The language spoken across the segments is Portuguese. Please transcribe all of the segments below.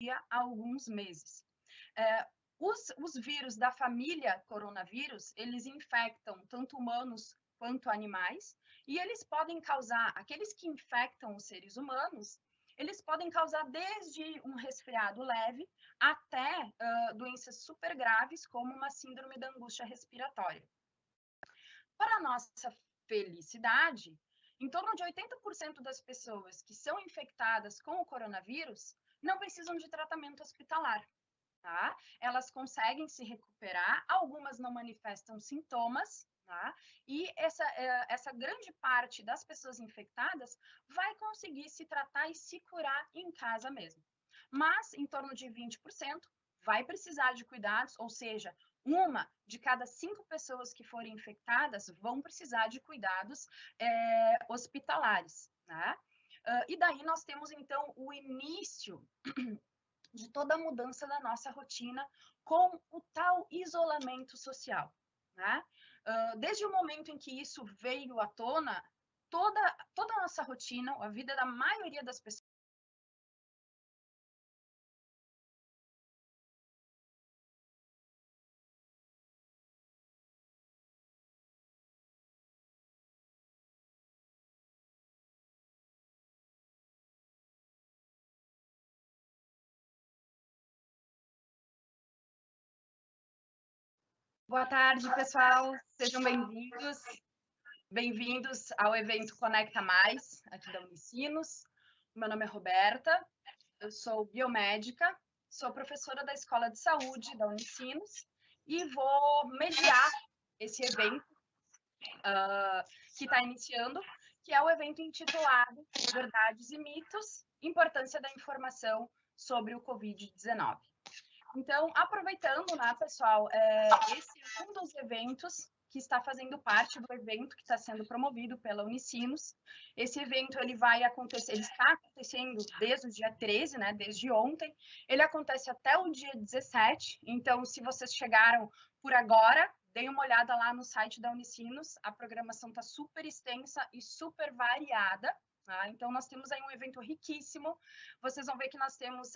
há alguns meses. Os vírus da família coronavírus, eles infectam tanto humanos quanto animais, e eles podem causar, aqueles que infectam os seres humanos, eles podem causar desde um resfriado leve até doenças super graves, como uma síndrome da angústia respiratória. Para a nossa felicidade, em torno de 80% das pessoas que são infectadas com o coronavírus não precisam de tratamento hospitalar. Tá? Elas conseguem se recuperar, algumas não manifestam sintomas, tá? E essa grande parte das pessoas infectadas vai conseguir se tratar e se curar em casa mesmo. Mas, em torno de 20%, vai precisar de cuidados, ou seja, uma de cada 5 pessoas que forem infectadas vão precisar de cuidados hospitalares, né? E daí nós temos, então, o início de toda a mudança da nossa rotina com o tal isolamento social, né? Desde o momento em que isso veio à tona, toda a nossa rotina, a vida da maioria das pessoas. Boa tarde, pessoal. Sejam bem-vindos. Bem-vindos ao evento Conecta Mais, aqui da Unicinos. Meu nome é Roberta, eu sou biomédica, sou professora da Escola de Saúde da Unicinos e vou mediar esse evento que está iniciando, que é o evento intitulado Verdades e Mitos, Importância da Informação sobre o Covid-19. Então, aproveitando, né, pessoal, esse é um dos eventos que está fazendo parte do evento que está sendo promovido pela Unicinos. Esse evento ele vai acontecer, ele está acontecendo desde o dia 13, né, desde ontem. Ele acontece até o dia 17. Então, se vocês chegaram por agora, deem uma olhada lá no site da Unicinos. A programação está super extensa e super variada. Tá? Então, nós temos aí um evento riquíssimo. Vocês vão ver que nós temos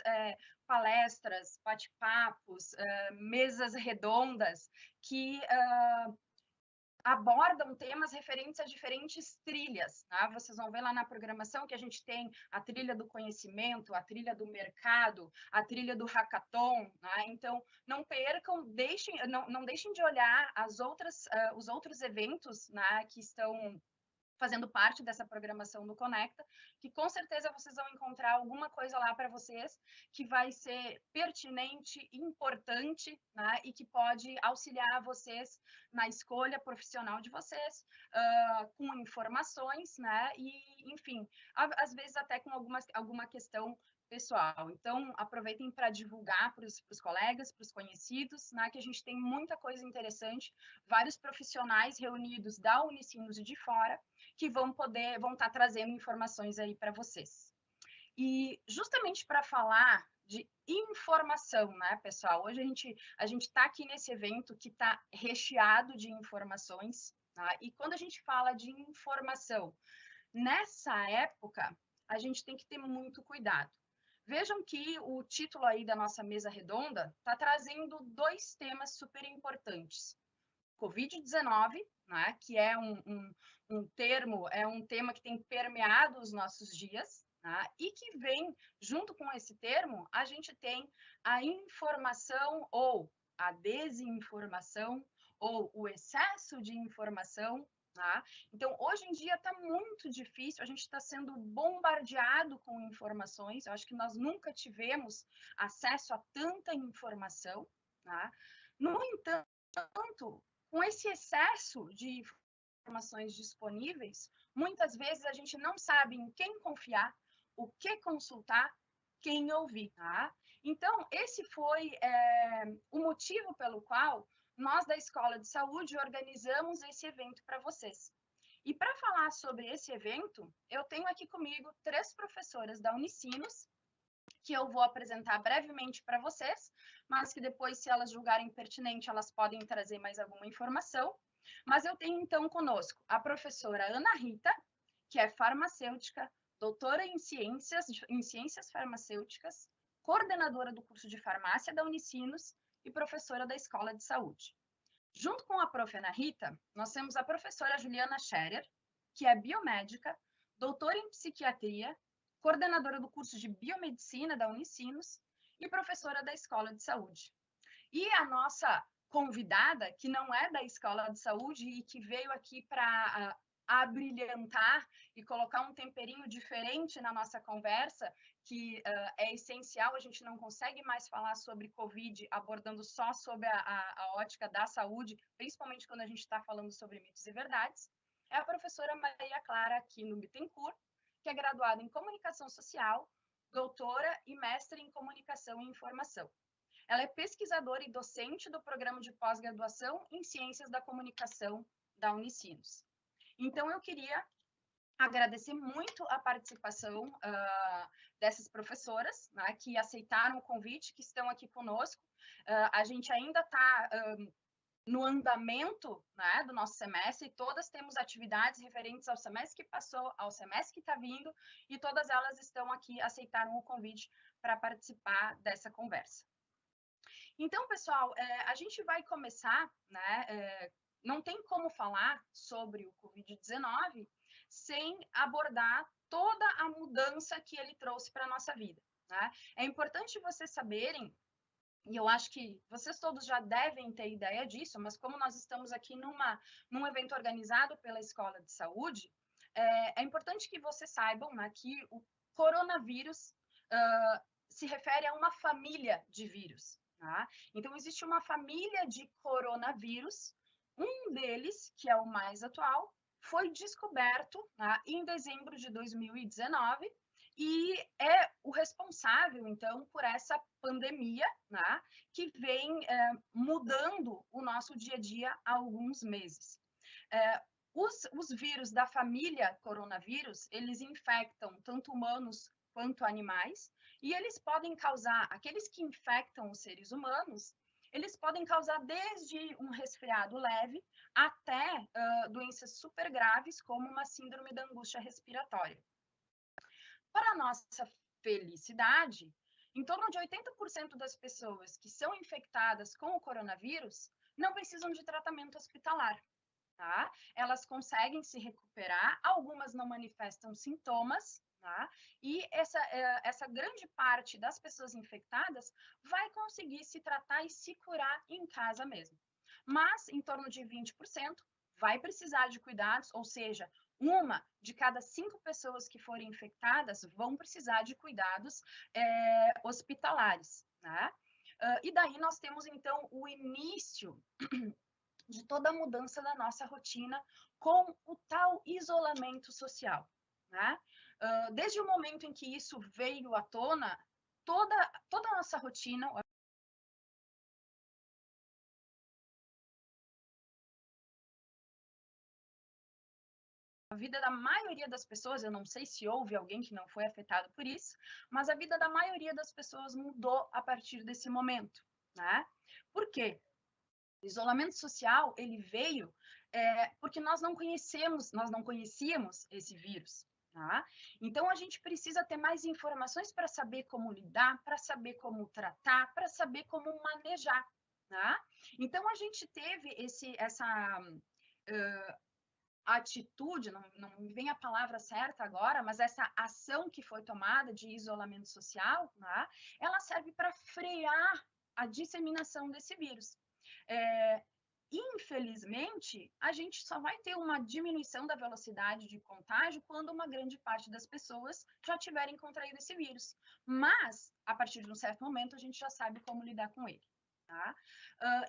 palestras, bate-papos, mesas redondas que abordam temas referentes a diferentes trilhas. Tá? Vocês vão ver lá na programação que a gente tem a trilha do conhecimento, a trilha do mercado, a trilha do hackathon. Tá? Então, não percam, não deixem de olhar os outros eventos, né, que estão fazendo parte dessa programação do Conecta, que com certeza vocês vão encontrar alguma coisa lá para vocês que vai ser pertinente, importante, né, e que pode auxiliar vocês na escolha profissional de vocês, com informações, né, e, enfim, às vezes até com alguma questão pessoal. Então, aproveitem para divulgar para os colegas, para os conhecidos, né, que a gente tem muita coisa interessante, vários profissionais reunidos da Unicinos e de fora, que vão estar trazendo informações aí para vocês. E justamente para falar de informação, né, pessoal? Hoje a gente está aqui nesse evento que está recheado de informações, tá? E quando a gente fala de informação, nessa época, a gente tem que ter muito cuidado. Vejam que o título aí da nossa mesa redonda está trazendo 2 temas super importantes. Covid-19, né, que é um tema que tem permeado os nossos dias, né, e que vem, junto com esse termo, a gente tem a informação ou a desinformação ou o excesso de informação. Tá? Então, hoje em dia está muito difícil, a gente está sendo bombardeado com informações, eu acho que nós nunca tivemos acesso a tanta informação. Tá? No entanto, com esse excesso de informações disponíveis, muitas vezes a gente não sabe em quem confiar, o que consultar, quem ouvir. Tá? Então, esse foi o motivo pelo qual nós da Escola de Saúde organizamos esse evento para vocês. E para falar sobre esse evento, eu tenho aqui comigo 3 professoras da Unicinos, que eu vou apresentar brevemente para vocês, mas que depois, se elas julgarem pertinente, elas podem trazer mais alguma informação. Mas eu tenho, então, conosco a professora Ana Rita, que é farmacêutica, doutora em ciências farmacêuticas, coordenadora do curso de farmácia da Unicinos e professora da Escola de Saúde. Junto com a prof. Ana Rita, nós temos a professora Juliana Scherer, que é biomédica, doutora em psiquiatria, coordenadora do curso de biomedicina da Unicinos e professora da Escola de Saúde. E a nossa convidada, que não é da Escola de Saúde e que veio aqui para abrilhantar e colocar um temperinho diferente na nossa conversa, que é essencial, a gente não consegue mais falar sobre Covid abordando só sobre a ótica da saúde, principalmente quando a gente está falando sobre mitos e verdades, é a professora Maria Clara Aquino Bittencourt, que é graduada em Comunicação Social, doutora e mestre em Comunicação e Informação. Ela é pesquisadora e docente do programa de pós-graduação em Ciências da Comunicação da Unicinos. Então, eu queria agradecer muito a participação dessas professoras, né, que aceitaram o convite, que estão aqui conosco. A gente ainda está no andamento, né, do nosso semestre, e todas temos atividades referentes ao semestre que passou, ao semestre que está vindo, e todas elas estão aqui, aceitaram o convite para participar dessa conversa. Então, pessoal, a gente vai começar, né, não tem como falar sobre o Covid-19 sem abordar toda a mudança que ele trouxe para a nossa vida, né? É importante vocês saberem, e eu acho que vocês todos já devem ter ideia disso, mas como nós estamos aqui num evento organizado pela Escola de Saúde, é importante que vocês saibam, né, que o coronavírus se refere a uma família de vírus, tá? Então, existe uma família de coronavírus, um deles, que é o mais atual, foi descoberto, tá, em dezembro de 2019 e é o responsável, então, por essa pandemia, né, que vem mudando o nosso dia a dia há alguns meses. Os vírus da família coronavírus, eles infectam tanto humanos quanto animais, e eles podem causar, aqueles que infectam os seres humanos, eles podem causar desde um resfriado leve até doenças super graves, como uma síndrome da angústia respiratória. Para a nossa felicidade, em torno de 80% das pessoas que são infectadas com o coronavírus não precisam de tratamento hospitalar, tá? Elas conseguem se recuperar, algumas não manifestam sintomas, tá? E essa grande parte das pessoas infectadas vai conseguir se tratar e se curar em casa mesmo. Mas, em torno de 20%, vai precisar de cuidados, ou seja, uma de cada 5 pessoas que forem infectadas vão precisar de cuidados hospitalares, né? E daí nós temos, então, o início de toda a mudança da nossa rotina com o tal isolamento social, né? Desde o momento em que isso veio à tona, toda a nossa rotina, a vida da maioria das pessoas, eu não sei se houve alguém que não foi afetado por isso, mas a vida da maioria das pessoas mudou a partir desse momento, né? Por quê? O isolamento social, ele veio porque nós não conhecíamos esse vírus, tá? Então, a gente precisa ter mais informações para saber como lidar, para saber como tratar, para saber como manejar, tá? Então, a gente teve essa atitude, não me vem a palavra certa agora, mas essa ação que foi tomada de isolamento social, tá? Ela serve para frear a disseminação desse vírus. Infelizmente, a gente só vai ter uma diminuição da velocidade de contágio quando uma grande parte das pessoas já tiverem contraído esse vírus. Mas, a partir de um certo momento, a gente já sabe como lidar com ele. Tá?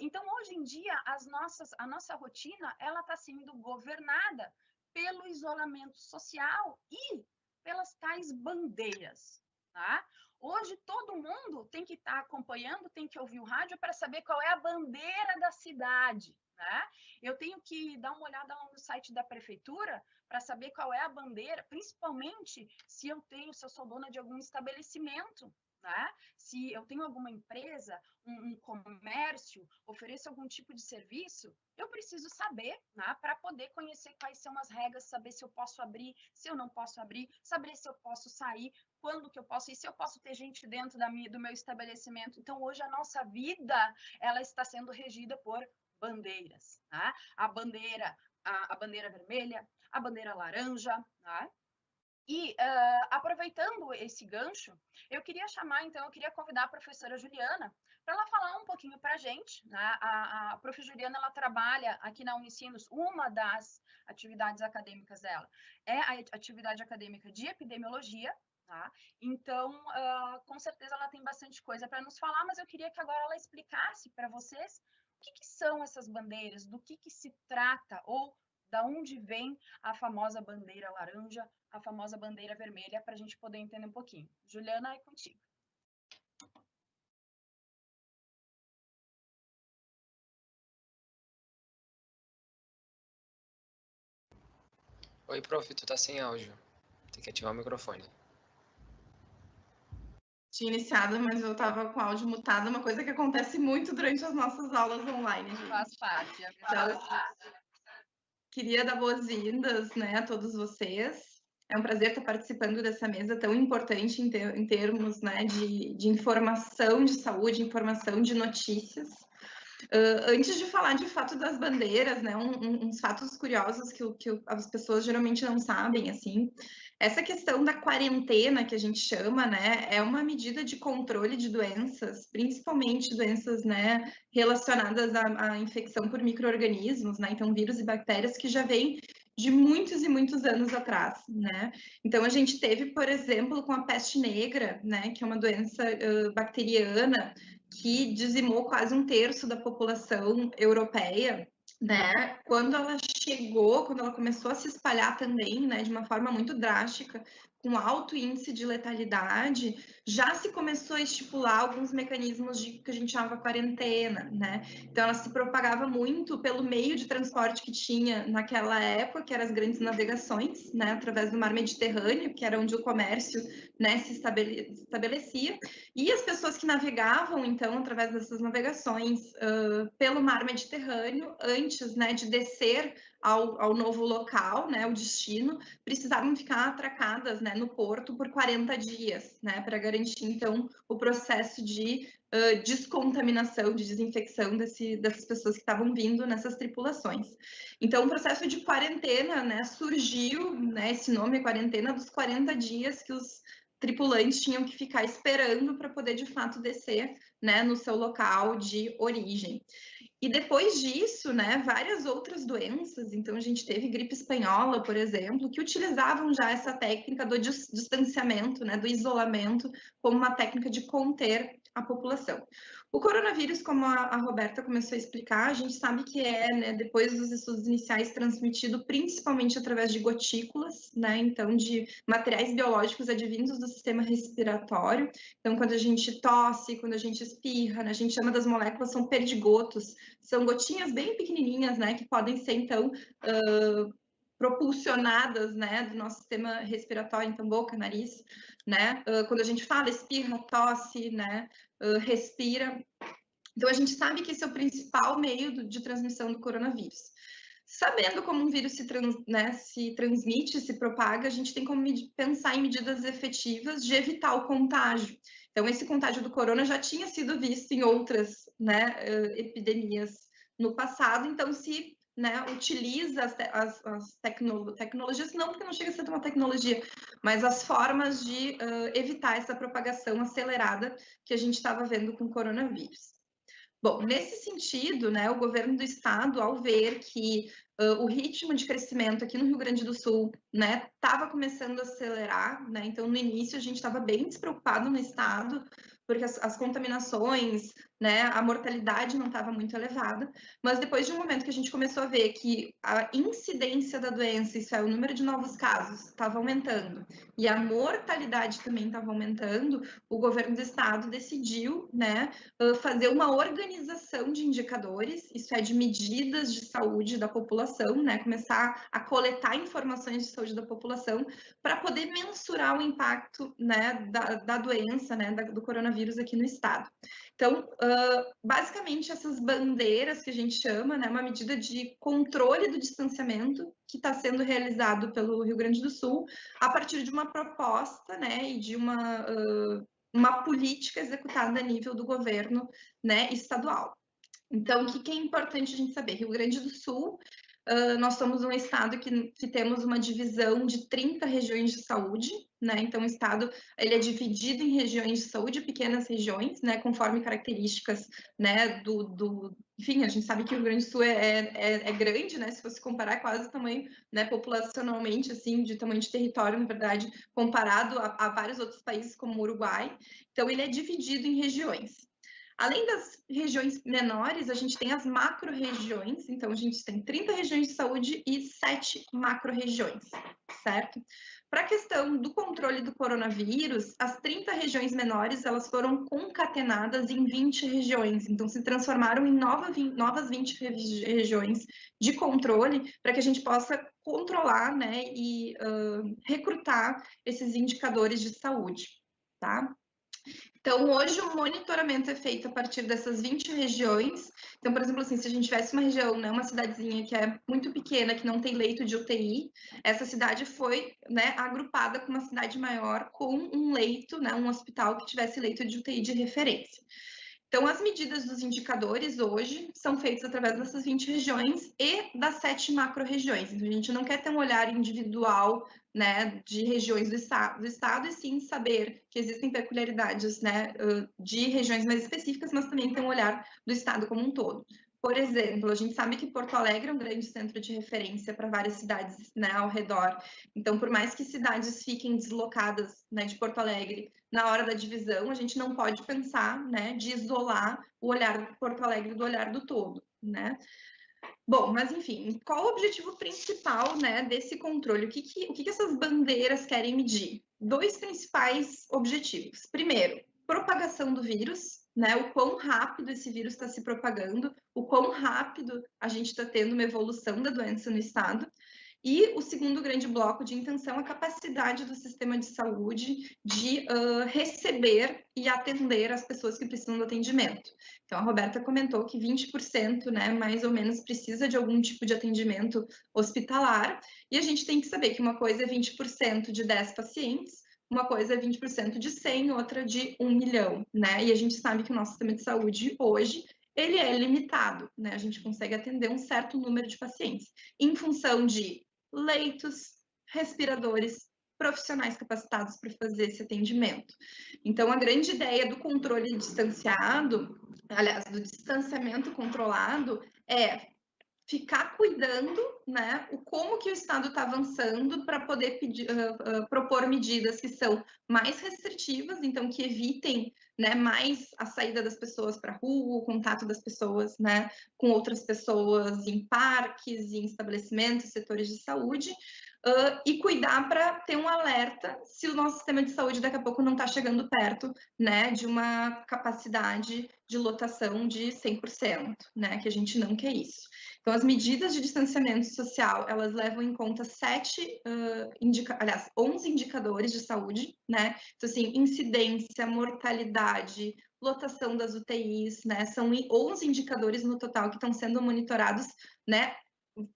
Então, hoje em dia, a nossa rotina ela está sendo governada pelo isolamento social e pelas tais bandeiras. Tá? Hoje, todo mundo tem que estar acompanhando, tem que ouvir o rádio para saber qual é a bandeira da cidade. Né? Eu tenho que dar uma olhada lá no site da prefeitura para saber qual é a bandeira, principalmente se eu sou dona de algum estabelecimento. né? Se eu tenho alguma empresa, um comércio, ofereço algum tipo de serviço, eu preciso saber, né, para poder conhecer quais são as regras, saber se eu posso abrir, se eu não posso abrir, saber se eu posso sair, quando que eu posso ir, se eu posso ter gente dentro do meu estabelecimento. Então, hoje a nossa vida, ela está sendo regida por bandeiras, tá? A bandeira vermelha, a bandeira laranja, tá? E aproveitando esse gancho, eu queria convidar a professora Juliana para ela falar um pouquinho para a gente, né? A prof. Juliana, ela trabalha aqui na Unicinos, uma das atividades acadêmicas dela é a atividade acadêmica de epidemiologia, tá? Então, com certeza ela tem bastante coisa para nos falar, mas eu queria que agora ela explicasse para vocês o que são essas bandeiras, do que se trata, ou da onde vem a famosa bandeira laranja, a famosa bandeira vermelha, para a gente poder entender um pouquinho. Juliana, é contigo. Oi, prof, tu tá sem áudio. Tem que ativar o microfone. Tinha iniciado, mas eu tava com o áudio mutado, uma coisa que acontece muito durante as nossas aulas online, gente. Faz parte. Então, queria dar boas-vindas, né, a todos vocês. É um prazer estar participando dessa mesa tão importante em termos, né, de informação de saúde, informação de notícias. Antes de falar de fato das bandeiras, né, uns fatos curiosos que as pessoas geralmente não sabem, assim, essa questão da quarentena que a gente chama, né, é uma medida de controle de doenças, principalmente doenças, né, relacionadas à infecção por micro-organismos, né, então vírus e bactérias que já vêm de muitos e muitos anos atrás, né? Então a gente teve, por exemplo, com a peste negra, né, que é uma doença bacteriana que dizimou quase 1/3 da população europeia, né? Quando ela começou a se espalhar também, né, de uma forma muito drástica, com alto índice de letalidade, já se começou a estipular alguns mecanismos de que a gente chamava quarentena, né? Então ela se propagava muito pelo meio de transporte que tinha naquela época, que eram as grandes navegações, né, através do mar Mediterrâneo, que era onde o comércio, né, se estabelecia, e as pessoas que navegavam, então, através dessas navegações pelo mar Mediterrâneo, antes, né, de descer ao novo local, né, o destino, precisavam ficar atracadas, né, no porto por 40 dias, né, para garantir, então, o processo de descontaminação, de desinfecção dessas pessoas que estavam vindo nessas tripulações. Então, o processo de quarentena, né, surgiu, né, esse nome é quarentena dos 40 dias que os tripulantes tinham que ficar esperando para poder, de fato, descer, né, no seu local de origem. E depois disso, né, várias outras doenças, então a gente teve gripe espanhola, por exemplo, que utilizavam já essa técnica do distanciamento, né, do isolamento, como uma técnica de conter a população. O coronavírus, como a Roberta começou a explicar, a gente sabe que né, depois dos estudos iniciais, transmitido principalmente através de gotículas, né, então de materiais biológicos advindos do sistema respiratório. Então, quando a gente tosse, quando a gente espirra, né, a gente chama das moléculas, são perdigotos, são gotinhas bem pequenininhas, né, que podem ser, então, propulsionadas, né, do nosso sistema respiratório, então boca, nariz, né, quando a gente fala, espirra, tosse, né, respira. Então a gente sabe que esse é o principal meio de transmissão do coronavírus. Sabendo como um vírus se transmite, se propaga, a gente tem como pensar em medidas efetivas de evitar o contágio. Então esse contágio do corona já tinha sido visto em outras, né, epidemias no passado, então se, né, utiliza as tecnologias, não porque não chega a ser uma tecnologia, mas as formas de evitar essa propagação acelerada que a gente estava vendo com o coronavírus. Bom, nesse sentido, né, o governo do estado, ao ver que o ritmo de crescimento aqui no Rio Grande do Sul, né, estava começando a acelerar, né, então no início a gente estava bem despreocupado no estado, porque as contaminações, né, a mortalidade não estava muito elevada, mas depois de um momento que a gente começou a ver que a incidência da doença, isso é, o número de novos casos, estava aumentando, e a mortalidade também estava aumentando, o governo do estado decidiu, né, fazer uma organização de indicadores, isso é, de medidas de saúde da população, né, começar a coletar informações de saúde da população para poder mensurar o impacto, né, da doença, né, do coronavírus aqui no estado. Então, basicamente, essas bandeiras que a gente chama, né, uma medida de controle do distanciamento que está sendo realizado pelo Rio Grande do Sul a partir de uma proposta, né, e de uma política executada a nível do governo, né, estadual. Então, o que é importante a gente saber? Rio Grande do Sul, nós somos um estado que temos uma divisão de 30 regiões de saúde, né? Então, o estado ele é dividido em regiões de saúde, pequenas regiões, né? Conforme características, né? Enfim, a gente sabe que o Rio Grande do Sul é grande, né? Se você comparar quase o tamanho, né? Populacionalmente, assim, de tamanho de território, na verdade, comparado a vários outros países como o Uruguai. Então, ele é dividido em regiões. Além das regiões menores, a gente tem as macro-regiões, então a gente tem 30 regiões de saúde e 7 macro-regiões, certo? Para a questão do controle do coronavírus, as 30 regiões menores, elas foram concatenadas em 20 regiões, então se transformaram em novas 20 regiões de controle, para que a gente possa controlar, né, e recrutar esses indicadores de saúde, tá? Então, hoje o monitoramento é feito a partir dessas 20 regiões. Então, por exemplo, assim, se a gente tivesse uma região, né, uma cidadezinha que é muito pequena, que não tem leito de UTI, essa cidade foi, né, agrupada com uma cidade maior com um leito, né, um hospital que tivesse leito de UTI de referência. Então, as medidas dos indicadores hoje são feitas através dessas 20 regiões e das 7 macro-regiões. Então, a gente não quer ter um olhar individual, né, de regiões do estado, e sim saber que existem peculiaridades, né, de regiões mais específicas, mas também tem um olhar do estado como um todo. Por exemplo, a gente sabe que Porto Alegre é um grande centro de referência para várias cidades, né, ao redor. Então, por mais que cidades fiquem deslocadas, né, de Porto Alegre, na hora da divisão, a gente não pode pensar, né, de isolar o olhar de Porto Alegre do olhar do todo, né? Bom, mas enfim, qual o objetivo principal, né, desse controle? O que essas bandeiras querem medir? 2 principais objetivos. Primeiro, propagação do vírus, né? O quão rápido esse vírus está se propagando, o quão rápido a gente está tendo uma evolução da doença no estado. E o segundo grande bloco de intenção é a capacidade do sistema de saúde de receber e atender as pessoas que precisam do atendimento. Então, a Roberta comentou que 20%, né, mais ou menos, precisa de algum tipo de atendimento hospitalar, e a gente tem que saber que uma coisa é 20% de 10 pacientes, uma coisa é 20% de 100, outra de 1 milhão, né? E a gente sabe que o nosso sistema de saúde hoje ele é limitado, né? A gente consegue atender um certo número de pacientes em função de leitos, respiradores, profissionais capacitados para fazer esse atendimento. Então, a grande ideia do controle distanciado, aliás, do distanciamento controlado, é ficar cuidando, né, como que o Estado está avançando para poder propor medidas que são mais restritivas, então que evitem, né, mais a saída das pessoas para a rua, o contato das pessoas, né, com outras pessoas em parques, em estabelecimentos, setores de saúde, e cuidar para ter um alerta se o nosso sistema de saúde daqui a pouco não está chegando perto, né, de uma capacidade de lotação de 100%, né, que a gente não quer isso. Então, as medidas de distanciamento social, elas levam em conta 11 indicadores de saúde, né? Então, assim, incidência, mortalidade, lotação das UTIs, né? São 11 indicadores no total que estão sendo monitorados, né?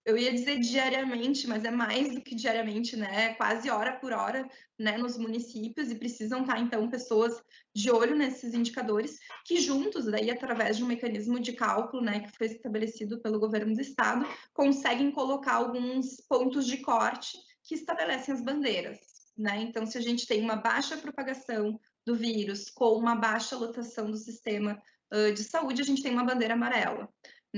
Eu ia dizer diariamente, mas é mais do que diariamente, né? Quase hora por hora, né? Nos municípios, e precisam estar, então, pessoas de olho nesses indicadores, que juntos, daí, através de um mecanismo de cálculo, né? Que foi estabelecido pelo governo do estado, conseguem colocar alguns pontos de corte que estabelecem as bandeiras, né? Então, se a gente tem uma baixa propagação do vírus com uma baixa lotação do sistema de saúde, a gente tem uma bandeira amarela.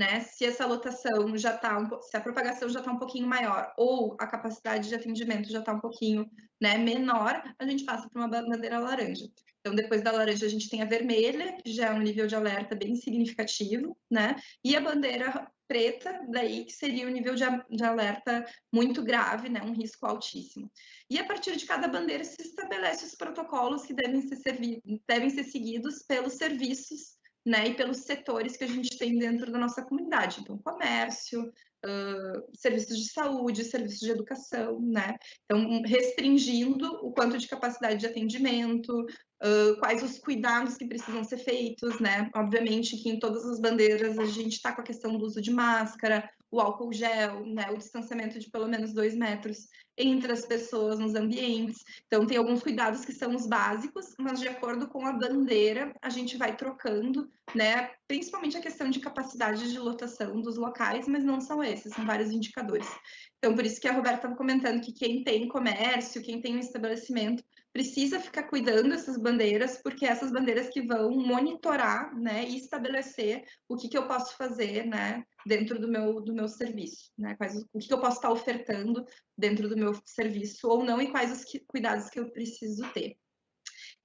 né? Se essa lotação já está, se a propagação já está um pouquinho maior ou a capacidade de atendimento já está um pouquinho, né, menor, a gente passa para uma bandeira laranja. Então, depois da laranja, a gente tem a vermelha, que já é um nível de alerta bem significativo, né? E a bandeira preta, daí que seria o nível de alerta muito grave, né? Um risco altíssimo. E a partir de cada bandeira se estabelece os protocolos que devem ser seguidos pelos serviços, né? E pelos setores que a gente tem dentro da nossa comunidade. Então, comércio, serviços de saúde, serviços de educação, né? Então, restringindo o quanto de capacidade de atendimento, quais os cuidados que precisam ser feitos, né? Obviamente que em todas as bandeiras a gente está com a questão do uso de máscara, o álcool gel, né? O distanciamento de pelo menos 2 metros entre as pessoas nos ambientes. Então, tem alguns cuidados que são os básicos, mas de acordo com a bandeira, a gente vai trocando, né? Principalmente a questão de capacidade de lotação dos locais, mas não são esses, são vários indicadores. Então, por isso que a Roberta estava comentando que quem tem comércio, quem tem um estabelecimento, precisa ficar cuidando dessas bandeiras, porque essas bandeiras que vão monitorar, né, e estabelecer o que eu posso fazer, né, dentro do meu serviço, né, o que eu posso estar ofertando dentro do meu serviço ou não, e quais os cuidados que eu preciso ter.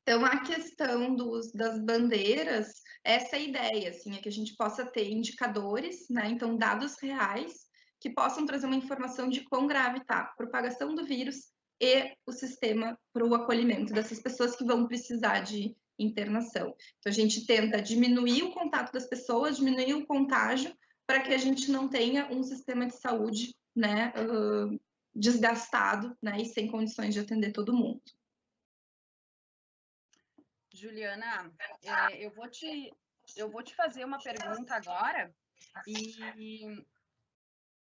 Então, a questão das bandeiras, essa é a ideia, assim, é que a gente possa ter indicadores, né, então dados reais, que possam trazer uma informação de quão grave está a propagação do vírus e o sistema para o acolhimento dessas pessoas que vão precisar de internação. Então, a gente tenta diminuir o contato das pessoas, diminuir o contágio, para que a gente não tenha um sistema de saúde, né, desgastado, né, e sem condições de atender todo mundo. Juliana, eu vou te fazer uma pergunta agora e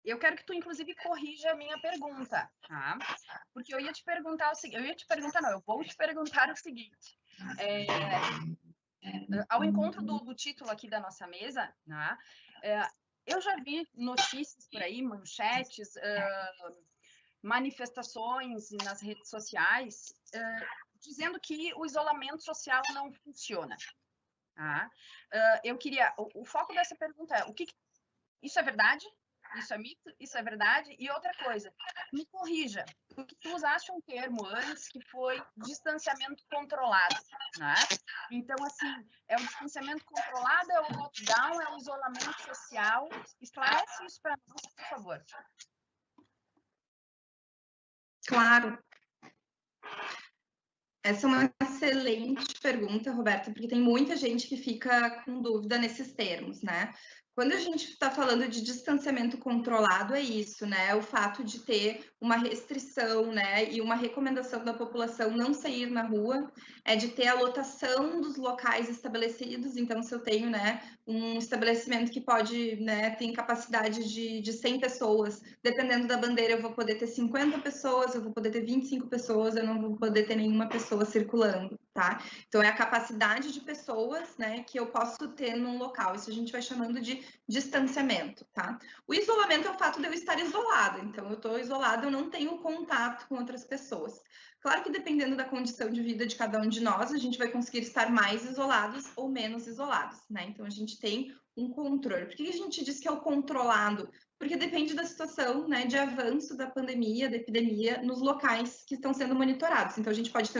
eu quero que tu, inclusive, corrija a minha pergunta, tá? Porque eu ia te perguntar o seguinte, eu vou te perguntar o seguinte. Ao encontro do título aqui da nossa mesa, né? Eu já vi notícias por aí, manchetes, manifestações nas redes sociais, dizendo que o isolamento social não funciona. Tá? Eu queria... O foco dessa pergunta é, isso é verdade? Isso é mito? Isso é verdade? E outra coisa, me corrija, porque tu usaste um termo antes que foi distanciamento controlado, né? Então, assim, é o distanciamento controlado, é o lockdown, é o isolamento social? Esclarece isso para nós, por favor. Claro. Essa é uma excelente pergunta, Roberta, porque tem muita gente que fica com dúvida nesses termos, né? Quando a gente está falando de distanciamento controlado, é isso, né? O fato de ter uma restrição, né? E uma recomendação da população não sair na rua, é de ter a lotação dos locais estabelecidos. Então, se eu tenho, né, um estabelecimento que pode, né, tem capacidade de 100 pessoas, dependendo da bandeira, eu vou poder ter 50 pessoas, eu vou poder ter 25 pessoas, eu não vou poder ter nenhuma pessoa circulando, tá? Então, é a capacidade de pessoas, né, que eu posso ter num local. Isso a gente vai chamando de distanciamento, tá? O isolamento é o fato de eu estar isolada. Então, eu estou isolada, eu não tenho contato com outras pessoas. Claro que dependendo da condição de vida de cada um de nós, a gente vai conseguir estar mais isolados ou menos isolados, né? Então, a gente tem um controle. Por que a gente diz que é o controlado? Porque depende da situação, né, de avanço da pandemia, da epidemia, nos locais que estão sendo monitorados. Então, a gente pode ter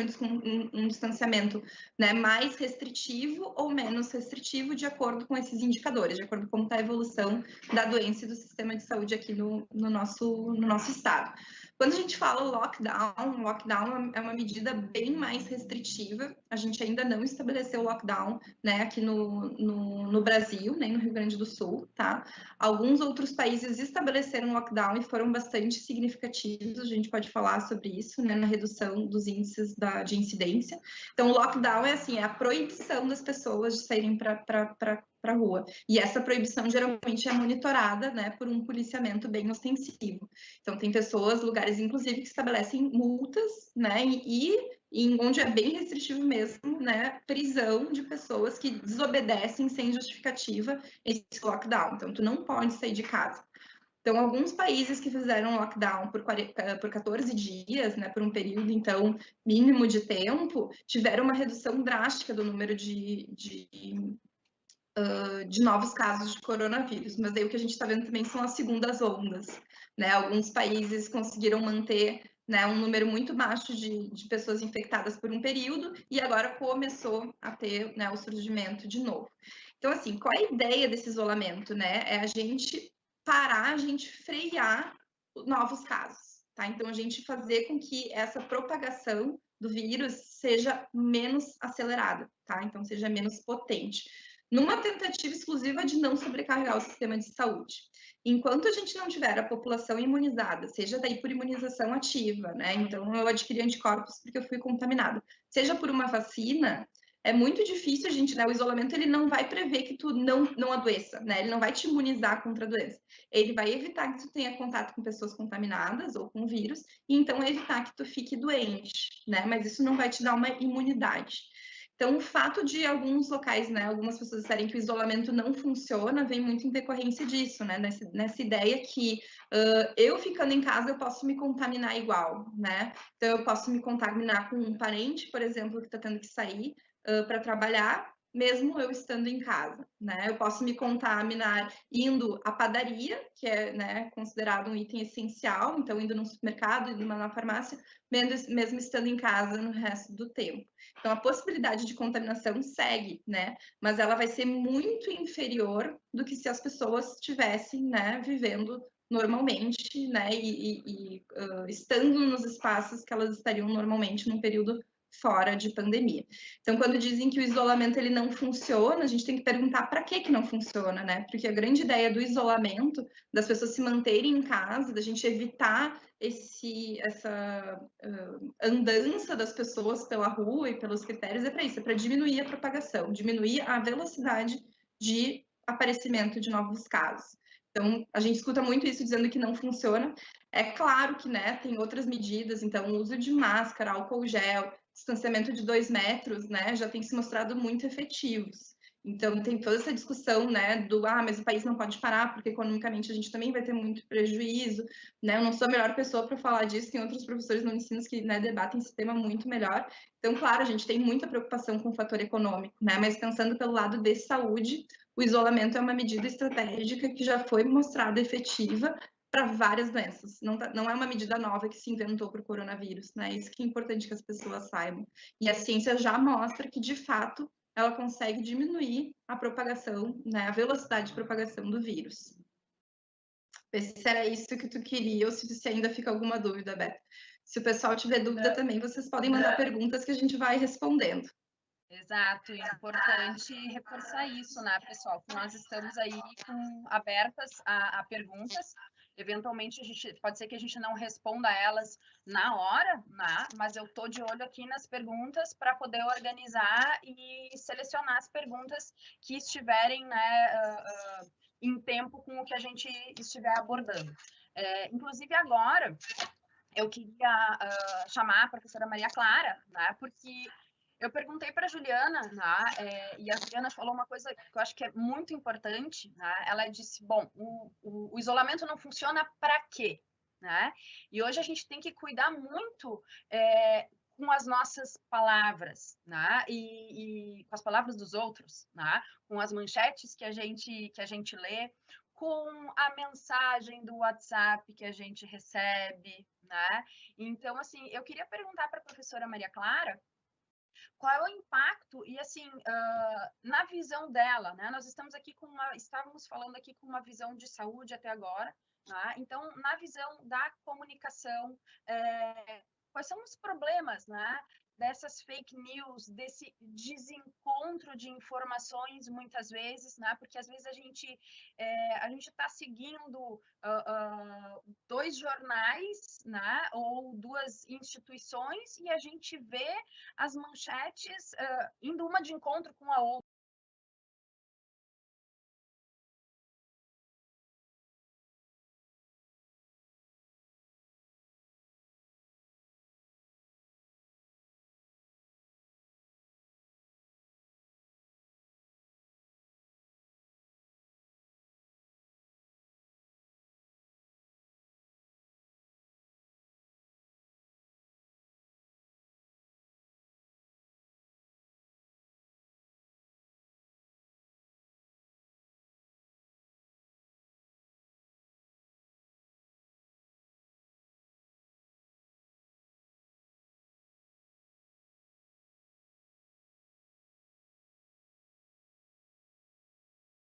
um distanciamento, né, mais restritivo ou menos restritivo, de acordo com esses indicadores, de acordo com como está a evolução da doença e do sistema de saúde aqui no nosso estado. Quando a gente fala lockdown é uma medida bem mais restritiva. A gente ainda não estabeleceu lockdown, né, aqui no Brasil, nem no Rio Grande do Sul, tá? Alguns outros países estabeleceram lockdown e foram bastante significativos. A gente pode falar sobre isso, né, na redução dos índices de incidência. Então, o lockdown é assim, é a proibição das pessoas de saírem para a rua. E essa proibição geralmente é monitorada, né, por um policiamento bem ostensivo. Então, tem pessoas, lugares, inclusive, que estabelecem multas, né, e onde é bem restritivo mesmo, né, prisão de pessoas que desobedecem sem justificativa esse lockdown. Então, tu não pode sair de casa. Então, alguns países que fizeram lockdown por 14 dias, né, por um período, então, mínimo de tempo, tiveram uma redução drástica do número de de novos casos de coronavírus, mas aí o que a gente está vendo também são as segundas ondas, né? Alguns países conseguiram manter, né, um número muito baixo de pessoas infectadas por um período e agora começou a ter, né, o surgimento de novo. Então, assim, qual é a ideia desse isolamento, né? É a gente parar, a gente frear novos casos, tá? Então, a gente fazer com que essa propagação do vírus seja menos acelerada, tá? Então, seja menos potente, numa tentativa exclusiva de não sobrecarregar o sistema de saúde. Enquanto a gente não tiver a população imunizada, seja daí por imunização ativa, né? Então, eu adquiri anticorpos porque eu fui contaminada, seja por uma vacina, é muito difícil a gente, né? O isolamento ele não vai prever que tu não adoeça, né? Ele não vai te imunizar contra a doença. Ele vai evitar que tu tenha contato com pessoas contaminadas ou com vírus, e então evitar que tu fique doente, né? Mas isso não vai te dar uma imunidade. Então, o fato de alguns locais, né, algumas pessoas disserem que o isolamento não funciona, vem muito em decorrência disso, né, nessa ideia que eu ficando em casa eu posso me contaminar igual, né? Então, eu posso me contaminar com um parente, por exemplo, que está tendo que sair para trabalhar, mesmo eu estando em casa, né? Eu posso me contaminar indo à padaria, que é, né, considerado um item essencial, então indo num supermercado, indo na farmácia, mesmo estando em casa no resto do tempo. Então, a possibilidade de contaminação segue, né? Mas ela vai ser muito inferior do que se as pessoas estivessem, né, vivendo normalmente, né, estando nos espaços que elas estariam normalmente num período fora de pandemia. Então, quando dizem que o isolamento ele não funciona, a gente tem que perguntar para que não funciona, né? Porque a grande ideia do isolamento, das pessoas se manterem em casa, da gente evitar essa andança das pessoas pela rua e pelos critérios, é para isso, é para diminuir a propagação, diminuir a velocidade de aparecimento de novos casos. Então, a gente escuta muito isso dizendo que não funciona. É claro que, né, tem outras medidas, então, o uso de máscara, álcool gel, distanciamento de 2 metros, né, já tem se mostrado muito efetivos. Então, tem toda essa discussão, né, mas o país não pode parar, porque economicamente a gente também vai ter muito prejuízo, né, eu não sou a melhor pessoa para falar disso, tem outros professores no ensino que, né, debatem esse tema muito melhor. Então, claro, a gente tem muita preocupação com o fator econômico, né, mas pensando pelo lado de saúde, o isolamento é uma medida estratégica que já foi mostrada efetiva para várias doenças. Não é uma medida nova que se inventou para o coronavírus, né? Isso que é importante que as pessoas saibam. E a ciência já mostra que, de fato, ela consegue diminuir a propagação, né? A velocidade de propagação do vírus. Vê se era isso que tu queria ou se ainda fica alguma dúvida, Beto. Se o pessoal tiver dúvida também, vocês podem mandar perguntas que a gente vai respondendo. Exato, e é importante reforçar isso, né, pessoal? Que nós estamos aí abertas a perguntas. Eventualmente, pode ser que a gente não responda elas na hora, né? Mas eu estou de olho aqui nas perguntas para poder organizar e selecionar as perguntas que estiverem, né, em tempo com o que a gente estiver abordando. Inclusive, agora, eu queria chamar a professora Maria Clara, né? Porque eu perguntei para a Juliana, né, e a Juliana falou uma coisa que eu acho que é muito importante, né? Ela disse, bom, o isolamento não funciona para quê? Né? E hoje a gente tem que cuidar muito com as nossas palavras, né? E com as palavras dos outros, né? Com as manchetes que a gente lê, com a mensagem do WhatsApp que a gente recebe, né? Então, assim, eu queria perguntar para a professora Maria Clara qual é o impacto e assim na visão dela, né? Nós estávamos falando aqui com uma visão de saúde até agora, né? Então na visão da comunicação, quais são os problemas, né? Dessas fake news, desse desencontro de informações muitas vezes, né? Porque às vezes a gente está seguindo dois jornais, né? Ou duas instituições e a gente vê as manchetes indo uma de encontro com a outra.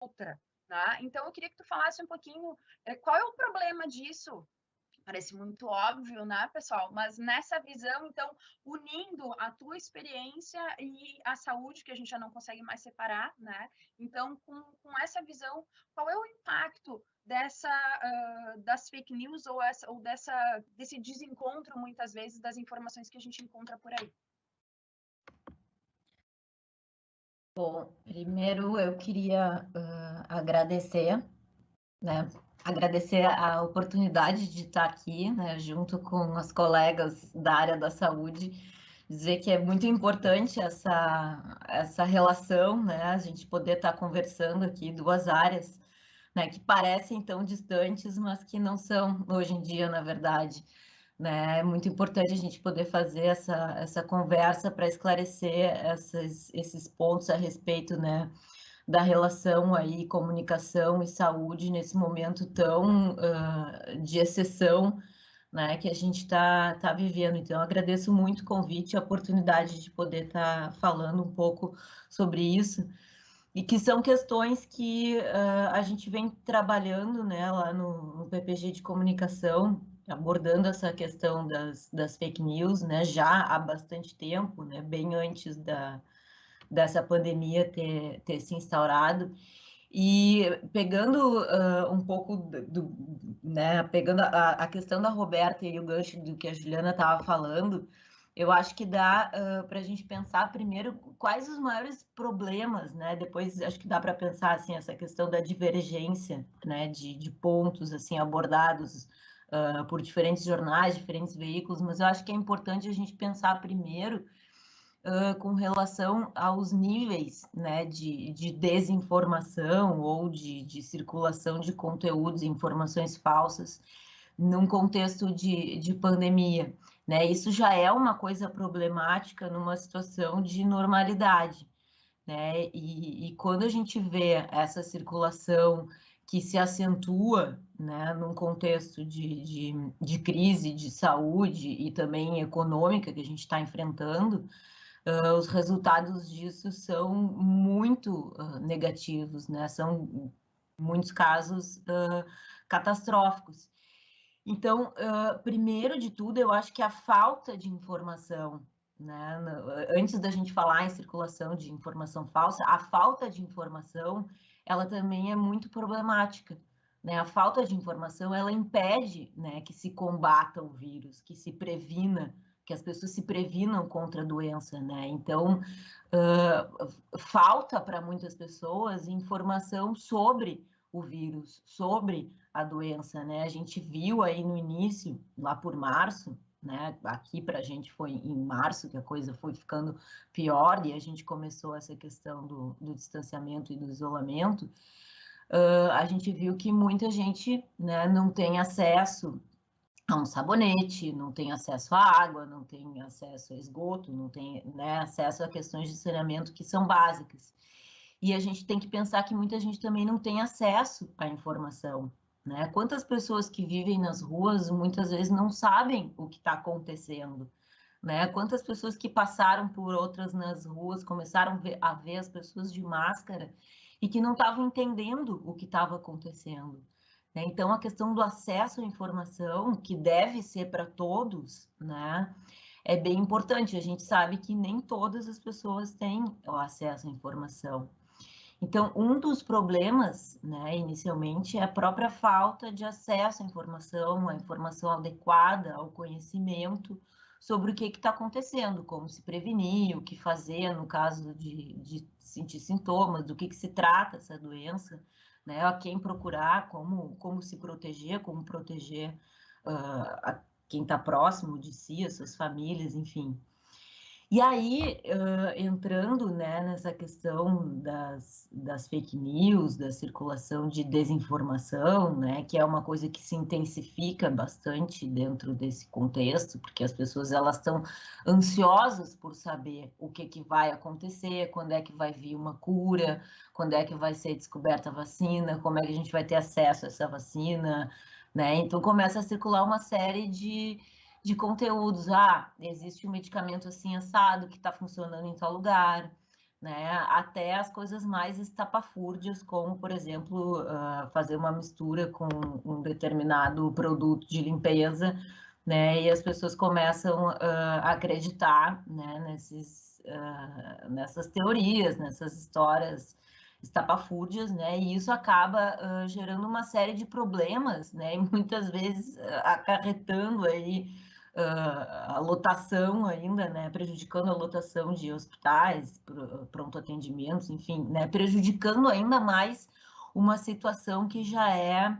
outra, né? Então, eu queria que tu falasse um pouquinho qual é o problema disso. Parece muito óbvio, né, pessoal? Mas nessa visão, então, unindo a tua experiência e a saúde, que a gente já não consegue mais separar, né? Então, com essa visão, qual é o impacto das fake news ou desse desencontro, muitas vezes, das informações que a gente encontra por aí? Bom, primeiro eu queria agradecer, né? Agradecer a oportunidade de estar aqui, né, junto com as colegas da área da saúde, dizer que é muito importante essa relação, né, a gente poder estar conversando aqui duas áreas, né, que parecem tão distantes, mas que não são hoje em dia, na verdade. Né? É muito importante a gente poder fazer essa conversa para esclarecer esses pontos a respeito, né, da relação aí, comunicação e saúde nesse momento tão de exceção, né, que a gente tá vivendo. Então, eu agradeço muito o convite e a oportunidade de poder estar falando um pouco sobre isso, e que são questões que a gente vem trabalhando, né, lá no PPG de comunicação, abordando essa questão das fake news, né, já há bastante tempo, né, bem antes dessa pandemia ter se instaurado. E pegando um pouco né, pegando a questão da Roberta e o gancho do que a Juliana estava falando, eu acho que dá para a gente pensar primeiro quais os maiores problemas, né? Depois acho que dá para pensar assim essa questão da divergência, né, de pontos assim abordados por diferentes jornais, diferentes veículos, mas eu acho que é importante a gente pensar primeiro com relação aos níveis, né, de desinformação ou de circulação de conteúdos e informações falsas num contexto de pandemia, né? Isso já é uma coisa problemática numa situação de normalidade, né? E quando a gente vê essa circulação que se acentua, né, num contexto de crise de saúde e também econômica que a gente está enfrentando, os resultados disso são muito negativos, né? São, em muitos casos, catastróficos. Então, primeiro de tudo, eu acho que a falta de informação, né? Antes da gente falar em circulação de informação falsa, a falta de informação, ela também é muito problemática, né? A falta de informação, ela impede, né, que se combata o vírus, que se previna, que as pessoas se previnam contra a doença, né? Então, falta para muitas pessoas informação sobre o vírus, sobre a doença, né? A gente viu aí no início, lá por março, né? Aqui para a gente foi em março que a coisa foi ficando pior e a gente começou essa questão do distanciamento e do isolamento. A gente viu que muita gente, né, não tem acesso a um sabonete, não tem acesso à água, não tem acesso a esgoto, não tem, né, acesso a questões de saneamento que são básicas. E a gente tem que pensar que muita gente também não tem acesso à informação, né? Quantas pessoas que vivem nas ruas muitas vezes não sabem o que está acontecendo, né? Quantas pessoas que passaram por outras nas ruas começaram a ver as pessoas de máscara e que não estavam entendendo o que estava acontecendo, né? Então, a questão do acesso à informação, que deve ser para todos, né, é bem importante. A gente sabe que nem todas as pessoas têm o acesso à informação. Então, um dos problemas, né, inicialmente, é a própria falta de acesso à informação, a informação adequada ao conhecimento sobre o que está acontecendo, como se prevenir, o que fazer no caso de sentir sintomas, do que se trata essa doença, né, a quem procurar, como se proteger, como proteger a quem está próximo de si, as suas famílias, enfim. E aí, entrando, né, nessa questão das fake news, da circulação de desinformação, né, que é uma coisa que se intensifica bastante dentro desse contexto, porque as pessoas elas estão ansiosas por saber o que vai acontecer, quando é que vai vir uma cura, quando é que vai ser descoberta a vacina, como é que a gente vai ter acesso a essa vacina, né? Então começa a circular uma série de conteúdos. Existe um medicamento assim assado que está funcionando em tal lugar, né, até as coisas mais estapafúrdias, como, por exemplo, fazer uma mistura com um determinado produto de limpeza, né, e as pessoas começam a acreditar, né, nessas teorias, nessas histórias estapafúrdias, né, e isso acaba gerando uma série de problemas, né, e muitas vezes acarretando aí a lotação ainda, né, prejudicando a lotação de hospitais, pronto atendimentos, enfim, né, prejudicando ainda mais uma situação que já é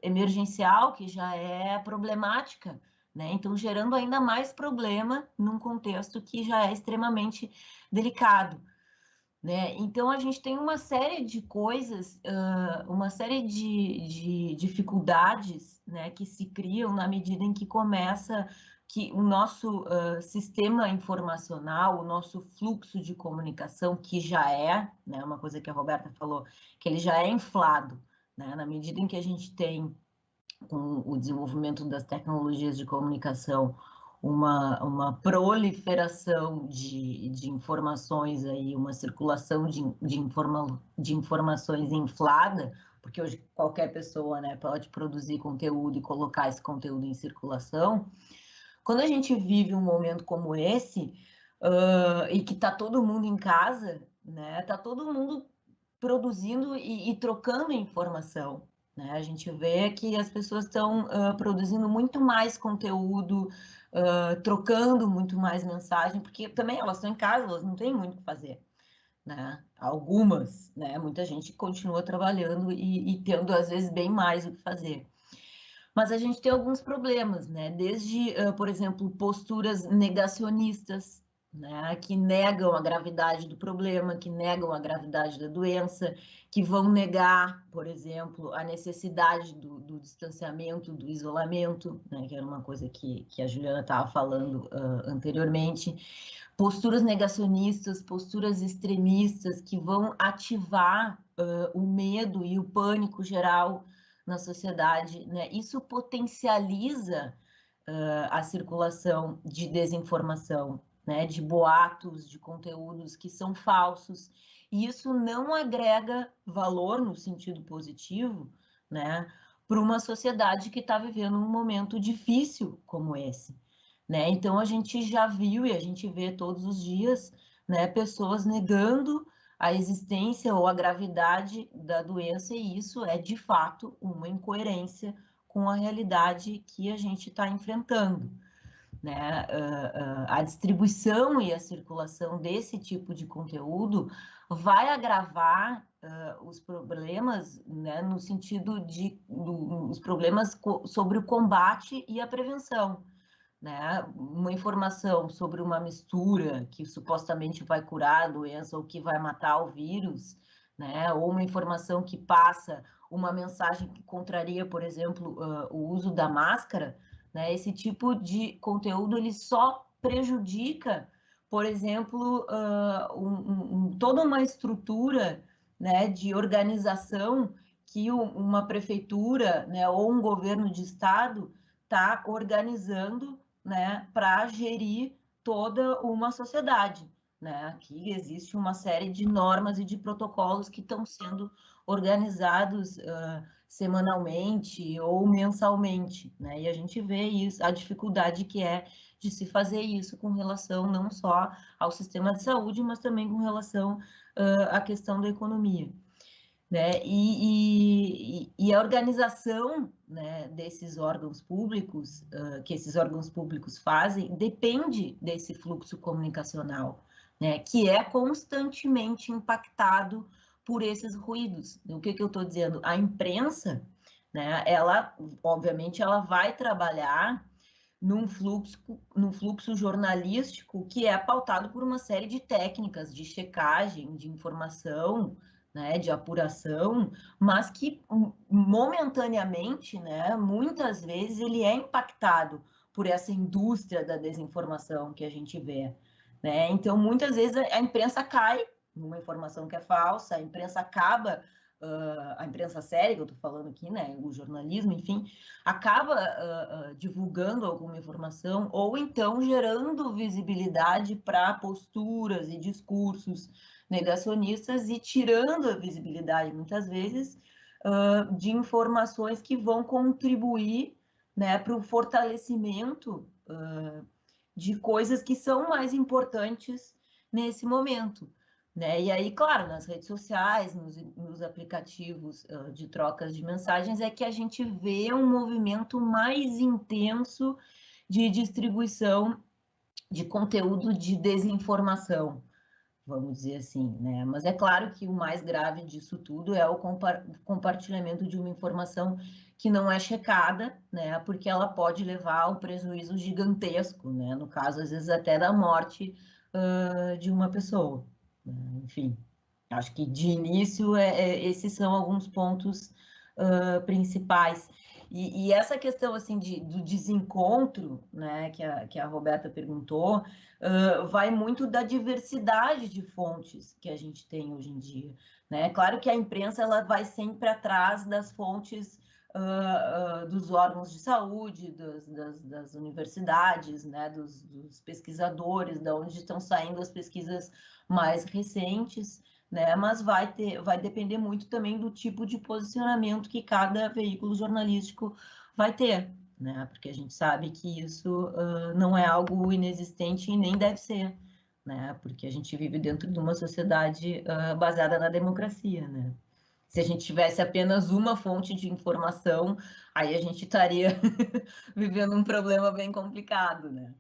emergencial, que já é problemática, né, então gerando ainda mais problema num contexto que já é extremamente delicado. Né? Então, a gente tem uma série de coisas, uma série de dificuldades, né, que se criam na medida em que começa que o nosso sistema informacional, o nosso fluxo de comunicação, que já é, né, uma coisa que a Roberta falou, que ele já é inflado, né, na medida em que a gente tem, com o desenvolvimento das tecnologias de comunicação, uma proliferação de informações aí, uma circulação de informações inflada, porque hoje qualquer pessoa, né, pode produzir conteúdo e colocar esse conteúdo em circulação. Quando a gente vive um momento como esse, e que está todo mundo em casa, né, está todo mundo produzindo e trocando informação, né? A gente vê que as pessoas estão produzindo muito mais conteúdo, trocando muito mais mensagem, porque também elas estão em casa, elas não têm muito o que fazer, né? Algumas, né? Muita gente continua trabalhando e tendo, às vezes, bem mais o que fazer. Mas a gente tem alguns problemas, né? Desde, por exemplo, posturas negacionistas, né? Que negam a gravidade do problema, que negam a gravidade da doença, que vão negar, por exemplo, a necessidade do distanciamento, do isolamento, né? Que era uma coisa que a Juliana estava falando anteriormente. Posturas negacionistas, posturas extremistas que vão ativar o medo e o pânico geral na sociedade, né? Isso potencializa a circulação de desinformação, né? De boatos, de conteúdos que são falsos, e isso não agrega valor no sentido positivo, né? Para uma sociedade que está vivendo um momento difícil como esse, né? Então a gente já viu e a gente vê todos os dias, né? Pessoas negando a existência ou a gravidade da doença, e isso é, de fato, uma incoerência com a realidade que a gente está enfrentando, né? A distribuição e a circulação desse tipo de conteúdo vai agravar os problemas, né, no sentido de os problemas sobre o combate e a prevenção. Né? Uma informação sobre uma mistura que supostamente vai curar a doença ou que vai matar o vírus, né? Ou uma informação que passa uma mensagem que contraria, por exemplo, o uso da máscara, né? Esse tipo de conteúdo ele só prejudica, por exemplo, toda uma estrutura, né, de organização que uma prefeitura, né, ou um governo de estado está organizando, né, para gerir toda uma sociedade, né? Aqui existe uma série de normas e de protocolos que estão sendo organizados semanalmente ou mensalmente, né? E a gente vê isso, a dificuldade que é de se fazer isso com relação não só ao sistema de saúde, mas também com relação à questão da economia. Né? E a organização, né, desses órgãos públicos, que esses órgãos públicos fazem, depende desse fluxo comunicacional, né, que é constantemente impactado por esses ruídos. O que eu estou dizendo? A imprensa, né, ela, obviamente, ela vai trabalhar num fluxo jornalístico que é pautado por uma série de técnicas de checagem, de informação, né, de apuração, mas que momentaneamente, né, muitas vezes ele é impactado por essa indústria da desinformação que a gente vê, né? Então, muitas vezes a imprensa cai numa informação que é falsa, a imprensa acaba a imprensa séria, que eu estou falando aqui, né, o jornalismo, enfim, acaba divulgando alguma informação ou então gerando visibilidade para posturas e discursos negacionistas e tirando a visibilidade, muitas vezes, de informações que vão contribuir, né, para o fortalecimento de coisas que são mais importantes nesse momento. Né? E aí, claro, nas redes sociais, nos aplicativos de trocas de mensagens, é que a gente vê um movimento mais intenso de distribuição de conteúdo de desinformação, vamos dizer assim, né? Mas é claro que o mais grave disso tudo é o compartilhamento de uma informação que não é checada, né? Porque ela pode levar a um prejuízo gigantesco, né? No caso, às vezes, até da morte de uma pessoa. Enfim, acho que de início esses são alguns pontos principais. E essa questão assim do desencontro, né, que a Roberta perguntou, vai muito da diversidade de fontes que a gente tem hoje em dia. Né? Claro que a imprensa ela vai sempre atrás das fontes dos órgãos de saúde, das universidades, né, dos pesquisadores, de onde estão saindo as pesquisas mais recentes, né? Mas vai depender muito também do tipo de posicionamento que cada veículo jornalístico vai ter, né? Porque a gente sabe que isso não é algo inexistente e nem deve ser, né? Porque a gente vive dentro de uma sociedade baseada na democracia, né? Se a gente tivesse apenas uma fonte de informação, aí a gente estaria vivendo um problema bem complicado, né?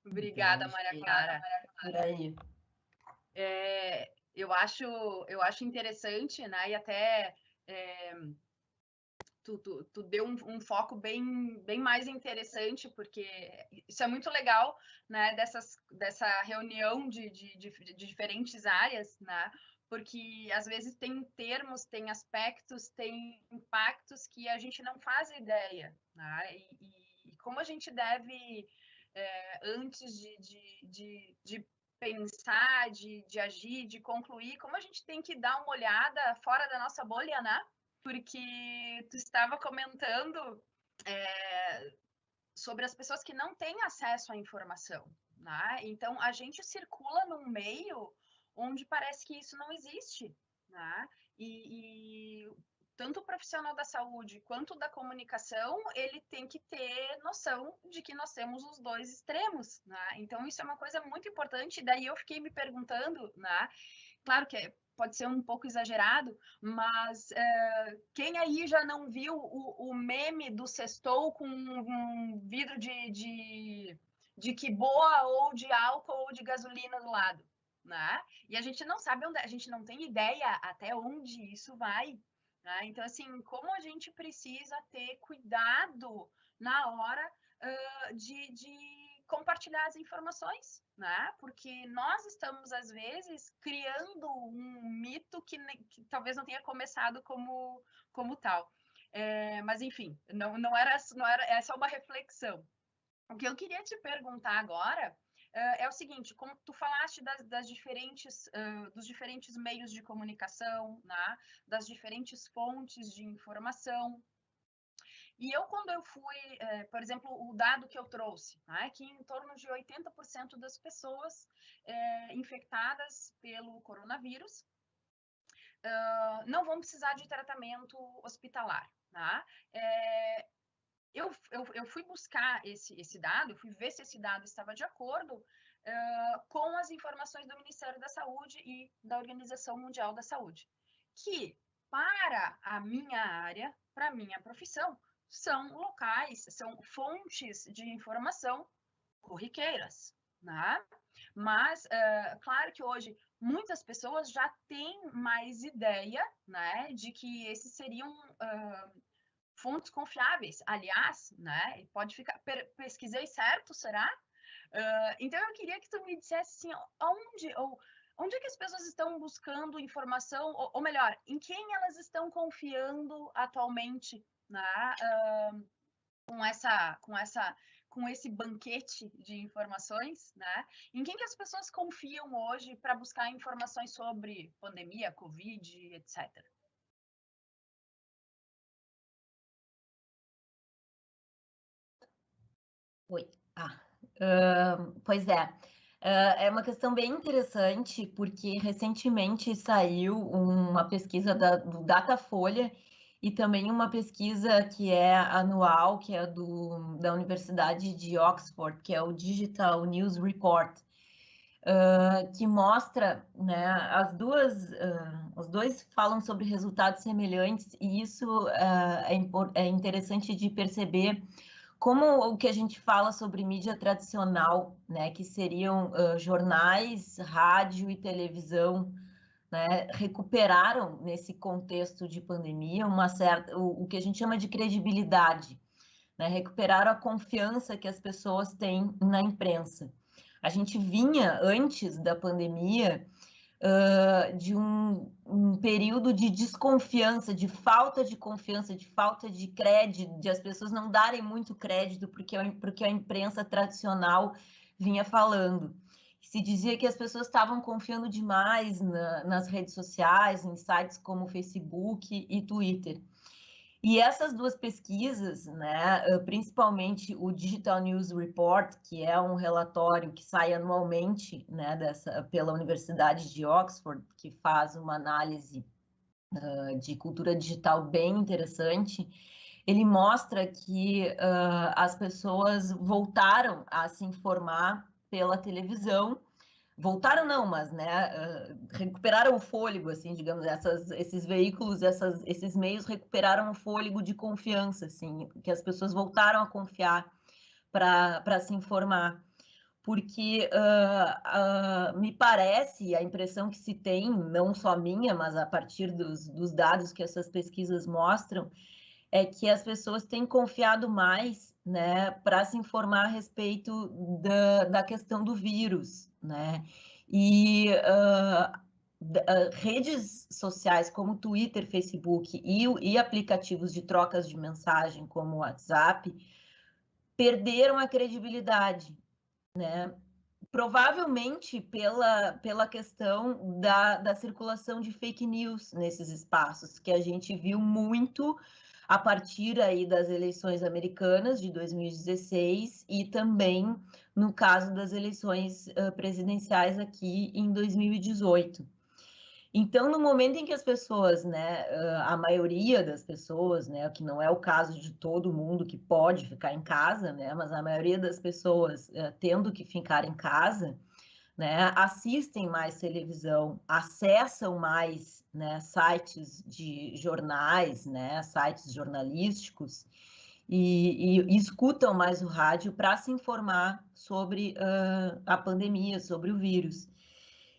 Obrigada, então, Maria Clara. Por aí. Eu acho interessante, né? E até tu deu um foco bem mais interessante, porque isso é muito legal, né? Dessa reunião de diferentes áreas, né? Porque às vezes tem termos, tem aspectos, tem impactos que a gente não faz ideia, né? E como a gente deve, antes de pensar, de agir, de concluir, como a gente tem que dar uma olhada fora da nossa bolha, né? Porque tu estava comentando sobre as pessoas que não têm acesso à informação, né? Então, a gente circula num meio onde parece que isso não existe, né? E tanto o profissional da saúde quanto da comunicação, ele tem que ter noção de que nós temos os dois extremos, né? Então, isso é uma coisa muito importante. Daí eu fiquei me perguntando, né? Claro que pode ser um pouco exagerado, mas quem aí já não viu o meme do Sextou com um vidro de quiboa ou de álcool ou de gasolina do lado, né? E a gente não sabe onde, a gente não tem ideia até onde isso vai, né? Então, assim, como a gente precisa ter cuidado na hora de compartilhar as informações, né? Porque nós estamos, às vezes, criando um mito que talvez não tenha começado como tal. Mas, enfim, não era essa é uma reflexão. O que eu queria te perguntar agora é o seguinte, como tu falaste dos diferentes meios de comunicação, né? Das diferentes fontes de informação, e quando eu fui, por exemplo, o dado que eu trouxe, né, que em torno de 80% das pessoas infectadas pelo coronavírus não vão precisar de tratamento hospitalar. Né? Eu fui buscar esse dado, fui ver se esse dado estava de acordo com as informações do Ministério da Saúde e da Organização Mundial da Saúde, que para a minha área, para a minha profissão, são locais, são fontes de informação corriqueiras, né? Mas, claro que hoje muitas pessoas já têm mais ideia, né, de que esses seriam fontes confiáveis. Aliás, né, pode ficar, pesquisei certo, será? Então, eu queria que tu me dissesse assim, onde é que as pessoas estão buscando informação, ou melhor, em quem elas estão confiando atualmente, né? com esse banquete de informações, né? Em quem que as pessoas confiam hoje para buscar informações sobre pandemia, Covid, etc? Oi. Pois é. É uma questão bem interessante, porque recentemente saiu uma pesquisa do Datafolha e também uma pesquisa que é anual, que é da Universidade de Oxford, que é o Digital News Report, que mostra, né, os dois falam sobre resultados semelhantes, e isso é interessante de perceber como o que a gente fala sobre mídia tradicional, né, que seriam jornais, rádio e televisão, né, recuperaram nesse contexto de pandemia o que a gente chama de credibilidade, né, recuperaram a confiança que as pessoas têm na imprensa. A gente vinha antes da pandemia de um período de desconfiança, de falta de confiança, de falta de crédito, de as pessoas não darem muito crédito porque a imprensa tradicional vinha falando. Se dizia que as pessoas estavam confiando demais nas redes sociais, em sites como Facebook e Twitter. E essas duas pesquisas, né, principalmente o Digital News Report, que é um relatório que sai anualmente, né, pela Universidade de Oxford, que faz uma análise de cultura digital bem interessante, ele mostra que as pessoas voltaram a se informar pela televisão. Voltaram não, mas né, recuperaram o fôlego, assim, digamos, esses veículos, esses meios recuperaram o fôlego de confiança, assim, que as pessoas voltaram a confiar para se informar. Porque me parece, a impressão que se tem, não só minha, mas a partir dos dados que essas pesquisas mostram, é que as pessoas têm confiado mais, né, para se informar a respeito da questão do vírus, né? E redes sociais como Twitter, Facebook e aplicativos de trocas de mensagem como o WhatsApp perderam a credibilidade, né? Provavelmente pela questão da circulação de fake news nesses espaços, que a gente viu muito a partir aí das eleições americanas de 2016 e também no caso das eleições presidenciais aqui em 2018. Então, no momento em que as pessoas, né, a maioria das pessoas, né, que não é o caso de todo mundo que pode ficar em casa, né, mas a maioria das pessoas tendo que ficar em casa, né, assistem mais televisão, acessam mais, né, sites de jornais, né, sites jornalísticos e escutam mais o rádio para se informar sobre a pandemia, sobre o vírus.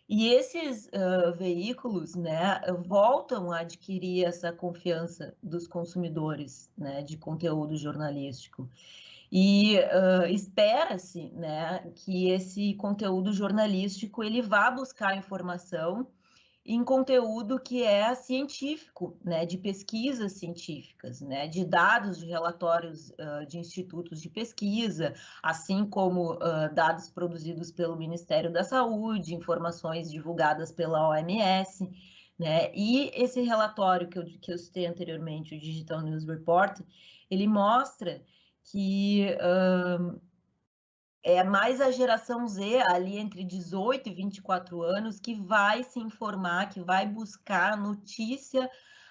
E esses veículos, né, voltam a adquirir essa confiança dos consumidores, né, de conteúdo jornalístico. E espera-se, né, que esse conteúdo jornalístico ele vá buscar informação em conteúdo que é científico, né, de pesquisas científicas, né, de dados de relatórios de institutos de pesquisa, assim como dados produzidos pelo Ministério da Saúde, informações divulgadas pela OMS, né, e esse relatório que eu citei anteriormente, o Digital News Report, ele mostra que é mais a geração Z, ali entre 18 e 24 anos, que vai se informar, que vai buscar notícia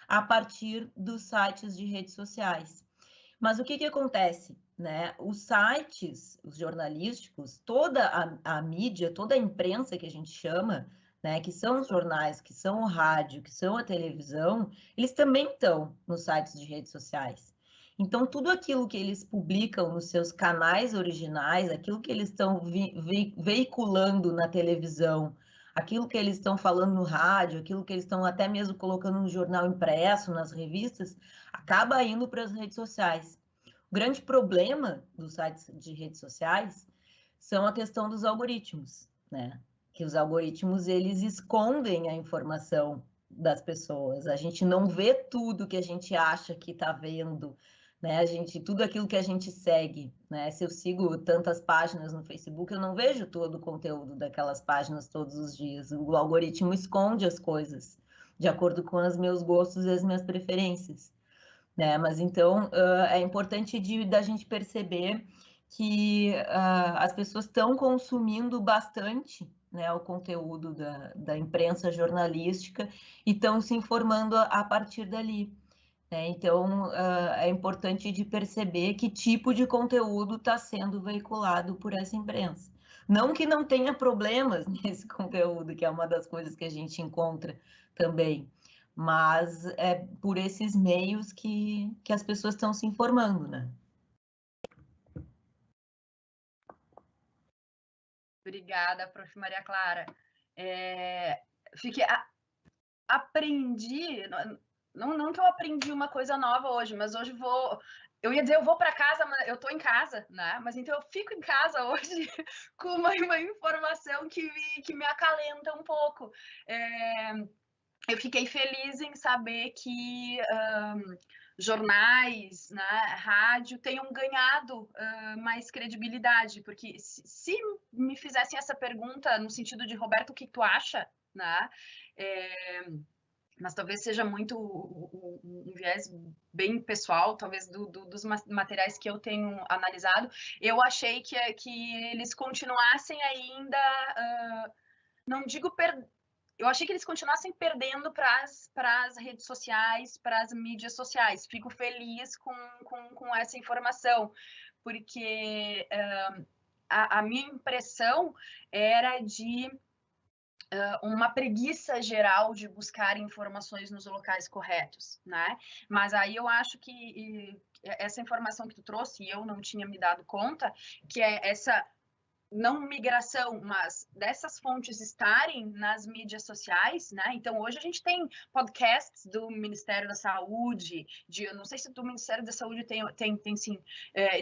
a partir dos sites de redes sociais. Mas o que acontece? Né? Os sites, os jornalísticos, toda a mídia, toda a imprensa que a gente chama, né, que são os jornais, que são o rádio, que são a televisão, eles também estão nos sites de redes sociais. Então, tudo aquilo que eles publicam nos seus canais originais, aquilo que eles estão veiculando na televisão, aquilo que eles estão falando no rádio, aquilo que eles estão até mesmo colocando no jornal impresso, nas revistas, acaba indo para as redes sociais. O grande problema dos sites de redes sociais são a questão dos algoritmos, né? Que os algoritmos, eles escondem a informação das pessoas. A gente não vê tudo que a gente acha que está vendo né? Tudo aquilo que a gente segue, né? Se eu sigo tantas páginas no Facebook, eu não vejo todo o conteúdo daquelas páginas todos os dias. O algoritmo esconde as coisas de acordo com os meus gostos e as minhas preferências, né? Mas então é importante da gente perceber que as pessoas estão consumindo bastante, né, o conteúdo da imprensa jornalística e estão se informando a partir dali. Então, é importante de perceber que tipo de conteúdo está sendo veiculado por essa imprensa. Não que não tenha problemas nesse conteúdo, que é uma das coisas que a gente encontra também, mas é por esses meios que as pessoas estão se informando, né? Obrigada, Prof. Maria Clara. Aprendi, não que eu aprendi uma coisa nova hoje, mas hoje eu ia dizer eu vou para casa, mas eu estou em casa, né? Mas então eu fico em casa hoje com uma informação que me acalenta um pouco. Eu fiquei feliz em saber que jornais, né, rádio tenham ganhado mais credibilidade, porque se me fizessem essa pergunta no sentido de Roberto, o que tu acha, né? Mas talvez seja muito um viés bem pessoal, talvez dos materiais que eu tenho analisado, eu achei que eles continuassem ainda, não digo eu achei que eles continuassem perdendo para as redes sociais, para as mídias sociais. Fico feliz com essa informação, porque a minha impressão era de uma preguiça geral de buscar informações nos locais corretos, né? Mas aí eu acho que essa informação que tu trouxe, e eu não tinha me dado conta, que é essa não migração, mas dessas fontes estarem nas mídias sociais, né? Então, hoje a gente tem podcasts do Ministério da Saúde, eu não sei se do Ministério da Saúde tem sim,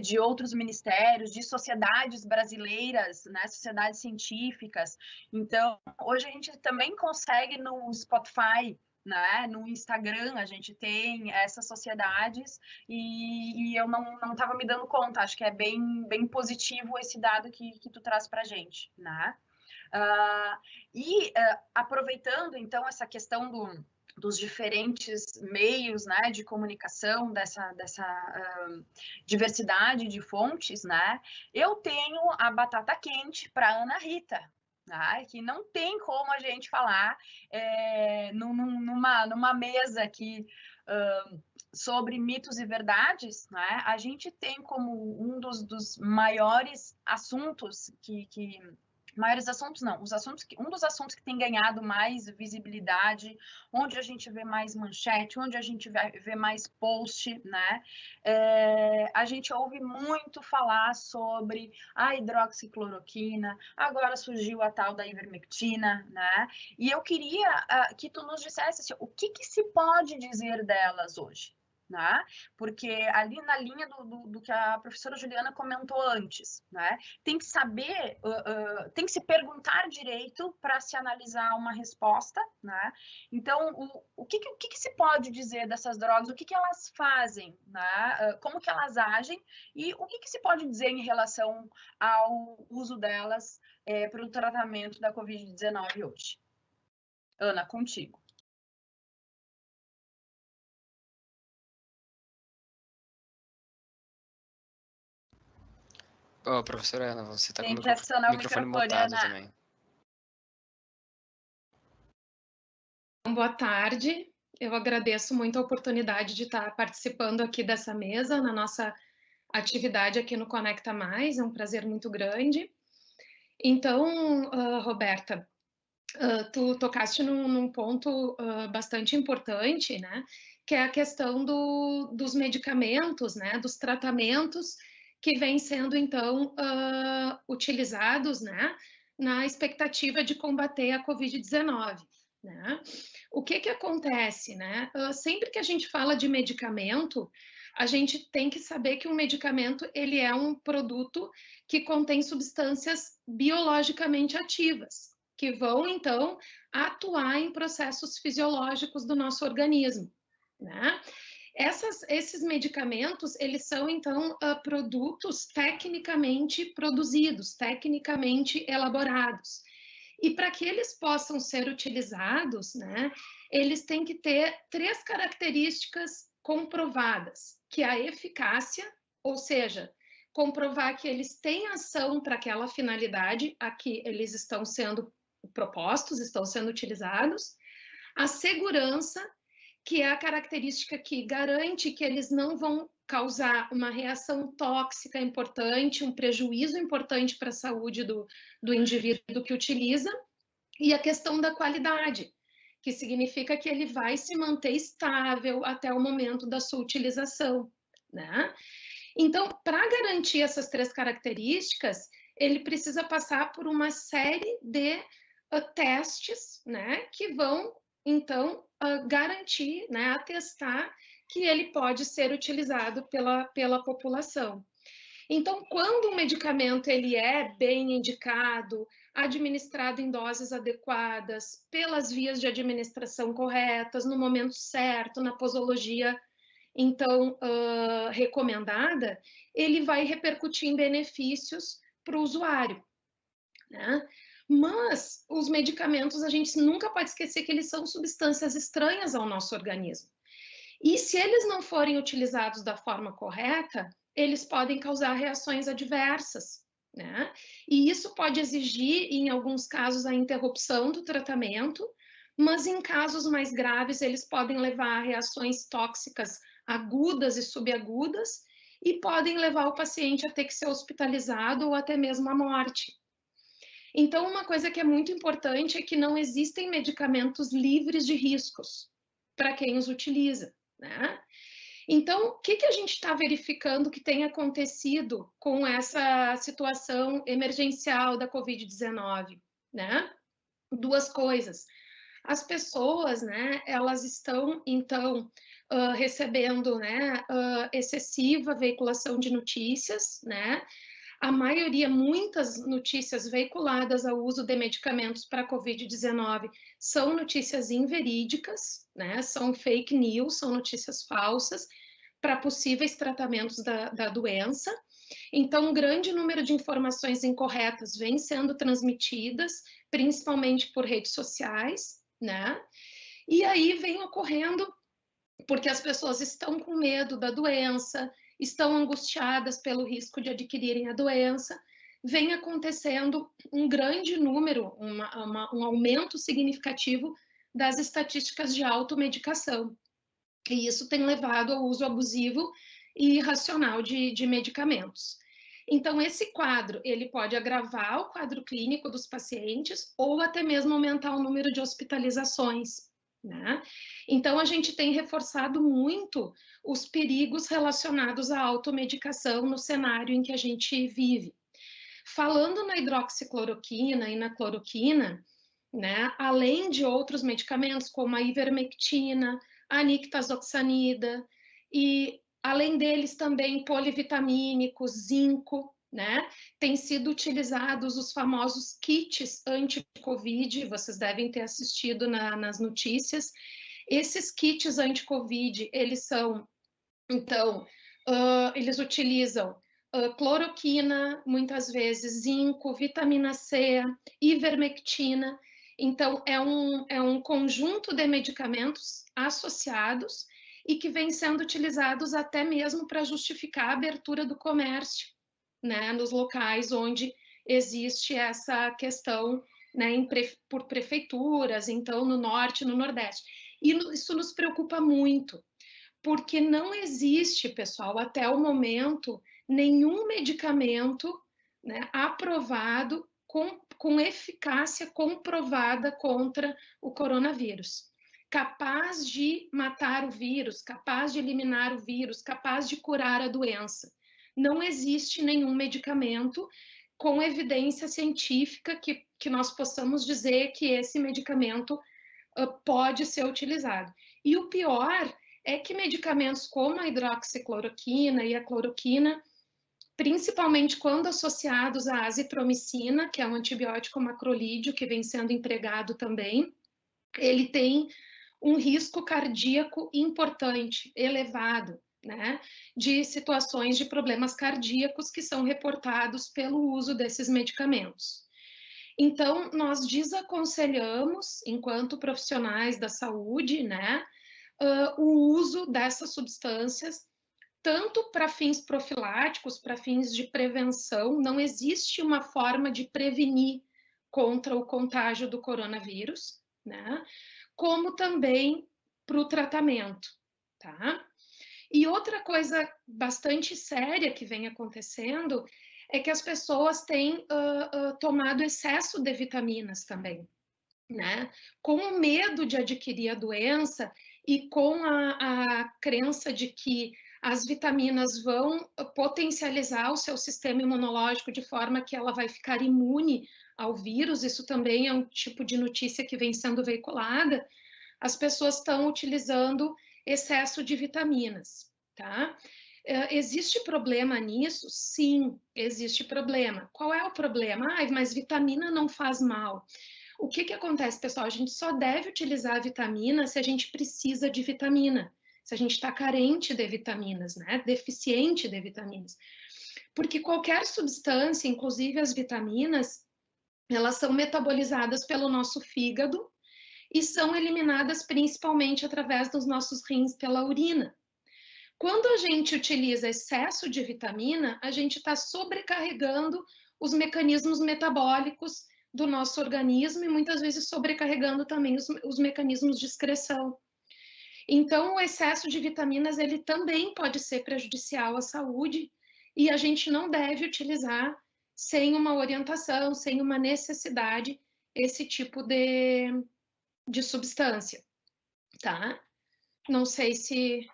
de outros ministérios, de sociedades brasileiras, né? Sociedades científicas. Então, hoje a gente também consegue no Spotify, né? No Instagram a gente tem essas sociedades e eu não estava me dando conta. Acho que é bem positivo esse dado que tu traz para a gente, né? Aproveitando então essa questão dos diferentes meios, né, de comunicação, dessa diversidade de fontes, né? Eu tenho a batata quente para Ana Rita, que não tem como a gente falar numa mesa aqui sobre mitos e verdades, né? A gente tem como um dos maiores assuntos maiores assuntos não, um dos assuntos que tem ganhado mais visibilidade, onde a gente vê mais manchete, onde a gente vê mais post, né? A gente ouve muito falar sobre a hidroxicloroquina, agora surgiu a tal da ivermectina, né? E eu queria que tu nos dissesse assim, o que se pode dizer delas hoje? Né? Porque ali na linha do que a professora Juliana comentou antes, né? Tem que saber, tem que se perguntar direito para se analisar uma resposta, né? Então, o que se pode dizer dessas drogas? O que elas fazem, né? Como que elas agem e o que se pode dizer em relação ao uso delas para o tratamento da Covid-19 hoje? Ana, contigo. Ô, professora Ana, você está com o microfone mutado Ana. também. Boa tarde, eu agradeço muito a oportunidade de estar participando aqui dessa mesa, na nossa atividade aqui no Conecta Mais, é um prazer muito grande. Então, Roberta, tu tocaste num ponto bastante importante, né, que é a questão dos medicamentos, né, dos tratamentos que vêm sendo, então, utilizados, né, na expectativa de combater a Covid-19, né? O que acontece, né? Sempre que a gente fala de medicamento, a gente tem que saber que um medicamento, ele é um produto que contém substâncias biologicamente ativas, que vão, então, atuar em processos fisiológicos do nosso organismo, né? Esses medicamentos, eles são, então, produtos tecnicamente produzidos, tecnicamente elaborados. E para que eles possam ser utilizados, né, eles têm que ter 3 características comprovadas, que é a eficácia, ou seja, comprovar que eles têm ação para aquela finalidade a que eles estão sendo propostos, estão sendo utilizados, a segurança, que é a característica que garante que eles não vão causar uma reação tóxica importante, um prejuízo importante para a saúde do indivíduo que utiliza, e a questão da qualidade, que significa que ele vai se manter estável até o momento da sua utilização, né? Então, para garantir essas 3 características, ele precisa passar por uma série de testes, né, que vão, então, garantir, né, atestar que ele pode ser utilizado pela população. Então, quando um medicamento ele é bem indicado, administrado em doses adequadas, pelas vias de administração corretas, no momento certo, na posologia, então, recomendada, ele vai repercutir em benefícios para o usuário, né? Mas os medicamentos, a gente nunca pode esquecer que eles são substâncias estranhas ao nosso organismo. E se eles não forem utilizados da forma correta, eles podem causar reações adversas, né? E isso pode exigir, em alguns casos, a interrupção do tratamento, mas em casos mais graves, eles podem levar a reações tóxicas agudas e subagudas e podem levar o paciente a ter que ser hospitalizado ou até mesmo à morte. Então, uma coisa que é muito importante é que não existem medicamentos livres de riscos para quem os utiliza, né? Então, o que a gente está verificando que tem acontecido com essa situação emergencial da Covid-19, né? 2 coisas. As pessoas, né, elas estão, então, recebendo, né, excessiva veiculação de notícias, né? A maioria, muitas notícias veiculadas ao uso de medicamentos para a Covid-19 são notícias inverídicas, né? São fake news, são notícias falsas para possíveis tratamentos da doença. Então, um grande número de informações incorretas vem sendo transmitidas, principalmente por redes sociais, né? E aí vem ocorrendo porque as pessoas estão com medo da doença, estão angustiadas pelo risco de adquirirem a doença, vem acontecendo um grande número, um aumento significativo das estatísticas de automedicação. E isso tem levado ao uso abusivo e irracional de medicamentos. Então, esse quadro, ele pode agravar o quadro clínico dos pacientes ou até mesmo aumentar o número de hospitalizações, né? Então, a gente tem reforçado muito os perigos relacionados à automedicação no cenário em que a gente vive. Falando na hidroxicloroquina e na cloroquina, né, além de outros medicamentos como a ivermectina, a nictazoxanida e, além deles, também polivitamínicos, zinco, né? Tem sido utilizados os famosos kits anti-Covid, vocês devem ter assistido nas notícias. Esses kits anti-Covid, eles são, então, eles utilizam cloroquina, muitas vezes zinco, vitamina C, ivermectina. Então, é um conjunto de medicamentos associados e que vem sendo utilizados até mesmo para justificar a abertura do comércio, né, nos locais onde existe essa questão, né, por prefeituras, então no norte e no nordeste. E isso nos preocupa muito, porque não existe, pessoal, até o momento, nenhum medicamento, né, aprovado com eficácia comprovada contra o coronavírus, capaz de matar o vírus, capaz de eliminar o vírus, capaz de curar a doença. Não existe nenhum medicamento com evidência científica que nós possamos dizer que esse medicamento pode ser utilizado. E o pior é que medicamentos como a hidroxicloroquina e a cloroquina, principalmente quando associados à azitromicina, que é um antibiótico macrolídeo que vem sendo empregado também, ele tem um risco cardíaco importante, elevado, né, de situações de problemas cardíacos que são reportados pelo uso desses medicamentos. Então, nós desaconselhamos, enquanto profissionais da saúde, né, o uso dessas substâncias, tanto para fins profiláticos, para fins de prevenção, não existe uma forma de prevenir contra o contágio do coronavírus, né, como também para o tratamento, tá? E outra coisa bastante séria que vem acontecendo é que as pessoas têm tomado excesso de vitaminas também, né? Com o medo de adquirir a doença e com a crença de que as vitaminas vão potencializar o seu sistema imunológico de forma que ela vai ficar imune ao vírus, isso também é um tipo de notícia que vem sendo veiculada, as pessoas estão utilizando excesso de vitaminas, tá? Existe problema nisso? Sim, existe problema. Qual é o problema? Mas vitamina não faz mal. O que acontece, pessoal? A gente só deve utilizar a vitamina se a gente precisa de vitamina, se a gente está carente de vitaminas, né? Deficiente de vitaminas. Porque qualquer substância, inclusive as vitaminas, elas são metabolizadas pelo nosso fígado e são eliminadas principalmente através dos nossos rins pela urina. Quando a gente utiliza excesso de vitamina, a gente está sobrecarregando os mecanismos metabólicos do nosso organismo e muitas vezes sobrecarregando também os mecanismos de excreção. Então, o excesso de vitaminas, ele também pode ser prejudicial à saúde e a gente não deve utilizar sem uma orientação, sem uma necessidade, esse tipo de substância, tá? Não sei se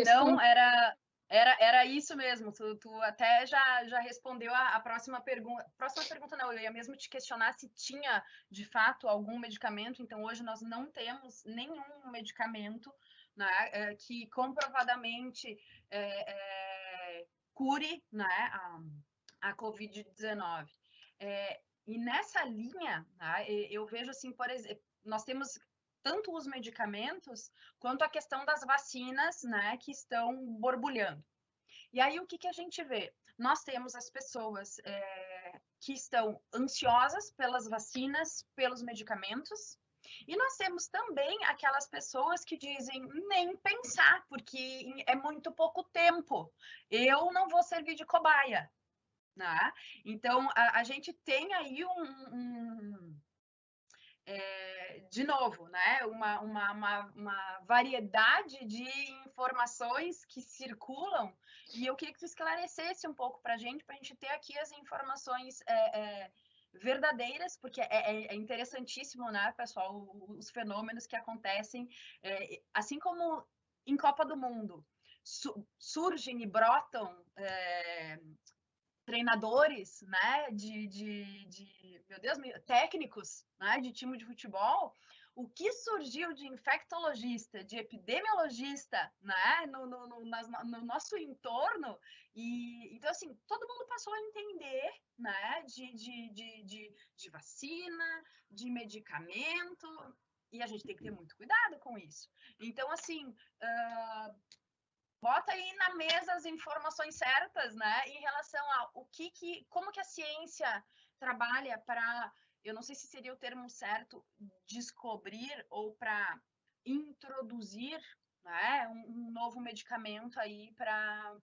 Não, era isso mesmo. Tu até já respondeu a próxima pergunta. Próxima pergunta não, eu ia mesmo te questionar se tinha, de fato, algum medicamento. Então, hoje nós não temos nenhum medicamento, né, que comprovadamente cure, né, a Covid-19. E nessa linha, né, eu vejo assim, por exemplo, nós temos tanto os medicamentos quanto a questão das vacinas, né, que estão borbulhando. E aí o que a gente vê? Nós temos as pessoas que estão ansiosas pelas vacinas, pelos medicamentos, e nós temos também aquelas pessoas que dizem nem pensar, porque é muito pouco tempo, eu não vou servir de cobaia, né? Então a gente tem aí de novo, né, uma variedade de informações que circulam, e eu queria que tu esclarecesse um pouco para a gente ter aqui as informações verdadeiras, porque é interessantíssimo, né, pessoal, os fenômenos que acontecem, assim como em Copa do Mundo, surgem e brotam treinadores, né, meu Deus, técnicos, né, de time de futebol, o que surgiu de infectologista, de epidemiologista, né, no nosso entorno, e então assim, todo mundo passou a entender, né, de vacina, de medicamento, e a gente tem que ter muito cuidado com isso. Então, assim, bota aí na mesa as informações certas, né, em relação a como que a ciência trabalha para, eu não sei se seria o termo certo, descobrir ou para introduzir, né, um novo medicamento aí para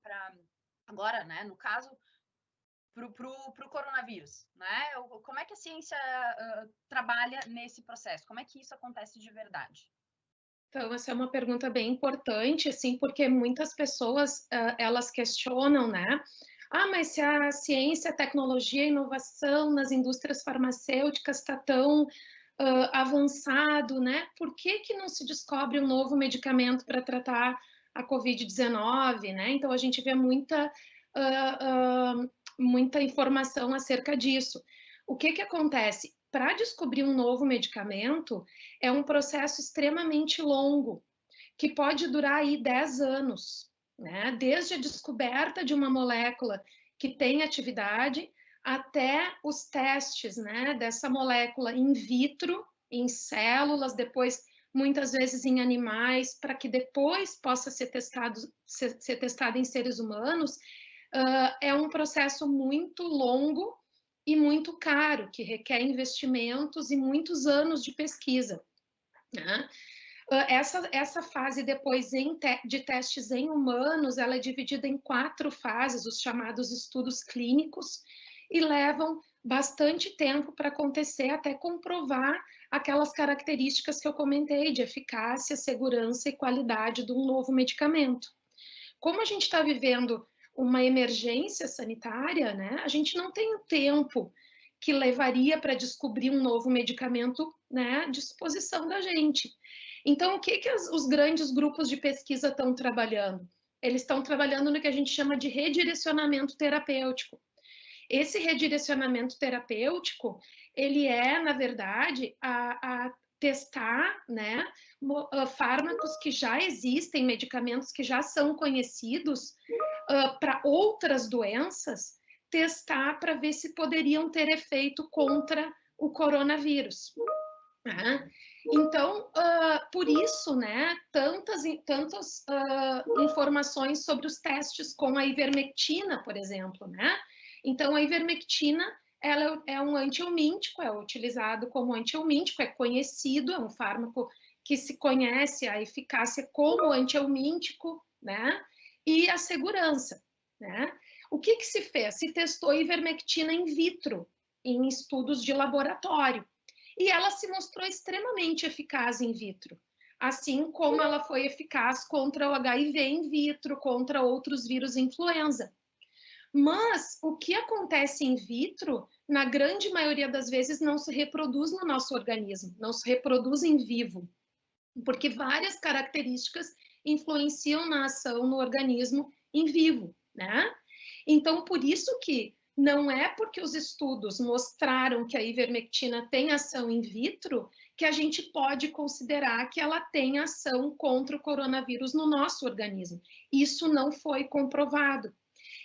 agora, né, no caso, pro coronavírus, né? Como é que a ciência trabalha nesse processo? Como é que isso acontece de verdade? Então, essa é uma pergunta bem importante, assim, porque muitas pessoas, elas questionam, né? Mas se a ciência, a tecnologia, a inovação nas indústrias farmacêuticas está tão avançado, né? Por que não se descobre um novo medicamento para tratar a Covid-19, né? Então, a gente vê muita informação acerca disso. O que acontece? Para descobrir um novo medicamento, é um processo extremamente longo, que pode durar aí 10 anos, né? Desde a descoberta de uma molécula que tem atividade até os testes, né, dessa molécula in vitro em células, depois muitas vezes em animais, para que depois possa ser testado em seres humanos, é um processo muito longo e muito caro, que requer investimentos e muitos anos de pesquisa, né? Essa fase depois de testes em humanos, ela é dividida em 4 fases, os chamados estudos clínicos, e levam bastante tempo para acontecer até comprovar aquelas características que eu comentei de eficácia, segurança e qualidade de um novo medicamento. Como a gente está vivendo uma emergência sanitária, né, a gente não tem o tempo que levaria para descobrir um novo medicamento, né, à disposição da gente. Então, o que os grandes grupos de pesquisa estão trabalhando? Eles estão trabalhando no que a gente chama de redirecionamento terapêutico. Esse redirecionamento terapêutico, ele é, na verdade, a testar, né, fármacos que já existem, medicamentos que já são conhecidos para outras doenças, testar para ver se poderiam ter efeito contra o coronavírus. Né? Então, por isso, né, tantas informações sobre os testes com a ivermectina, por exemplo, né? Então, a ivermectina, ela é um antihelmíntico, é utilizado como antihelmíntico, é conhecido, é um fármaco que se conhece a eficácia como antihelmíntico, né? E a segurança, né? O que se fez? Se testou ivermectina in vitro, em estudos de laboratório, e ela se mostrou extremamente eficaz in vitro, assim como ela foi eficaz contra o HIV in vitro, contra outros vírus influenza. Mas o que acontece in vitro, na grande maioria das vezes, não se reproduz no nosso organismo, não se reproduz em vivo, porque várias características influenciam na ação no organismo em vivo, né? Então, por isso que não é porque os estudos mostraram que a ivermectina tem ação in vitro que a gente pode considerar que ela tem ação contra o coronavírus no nosso organismo. Isso não foi comprovado.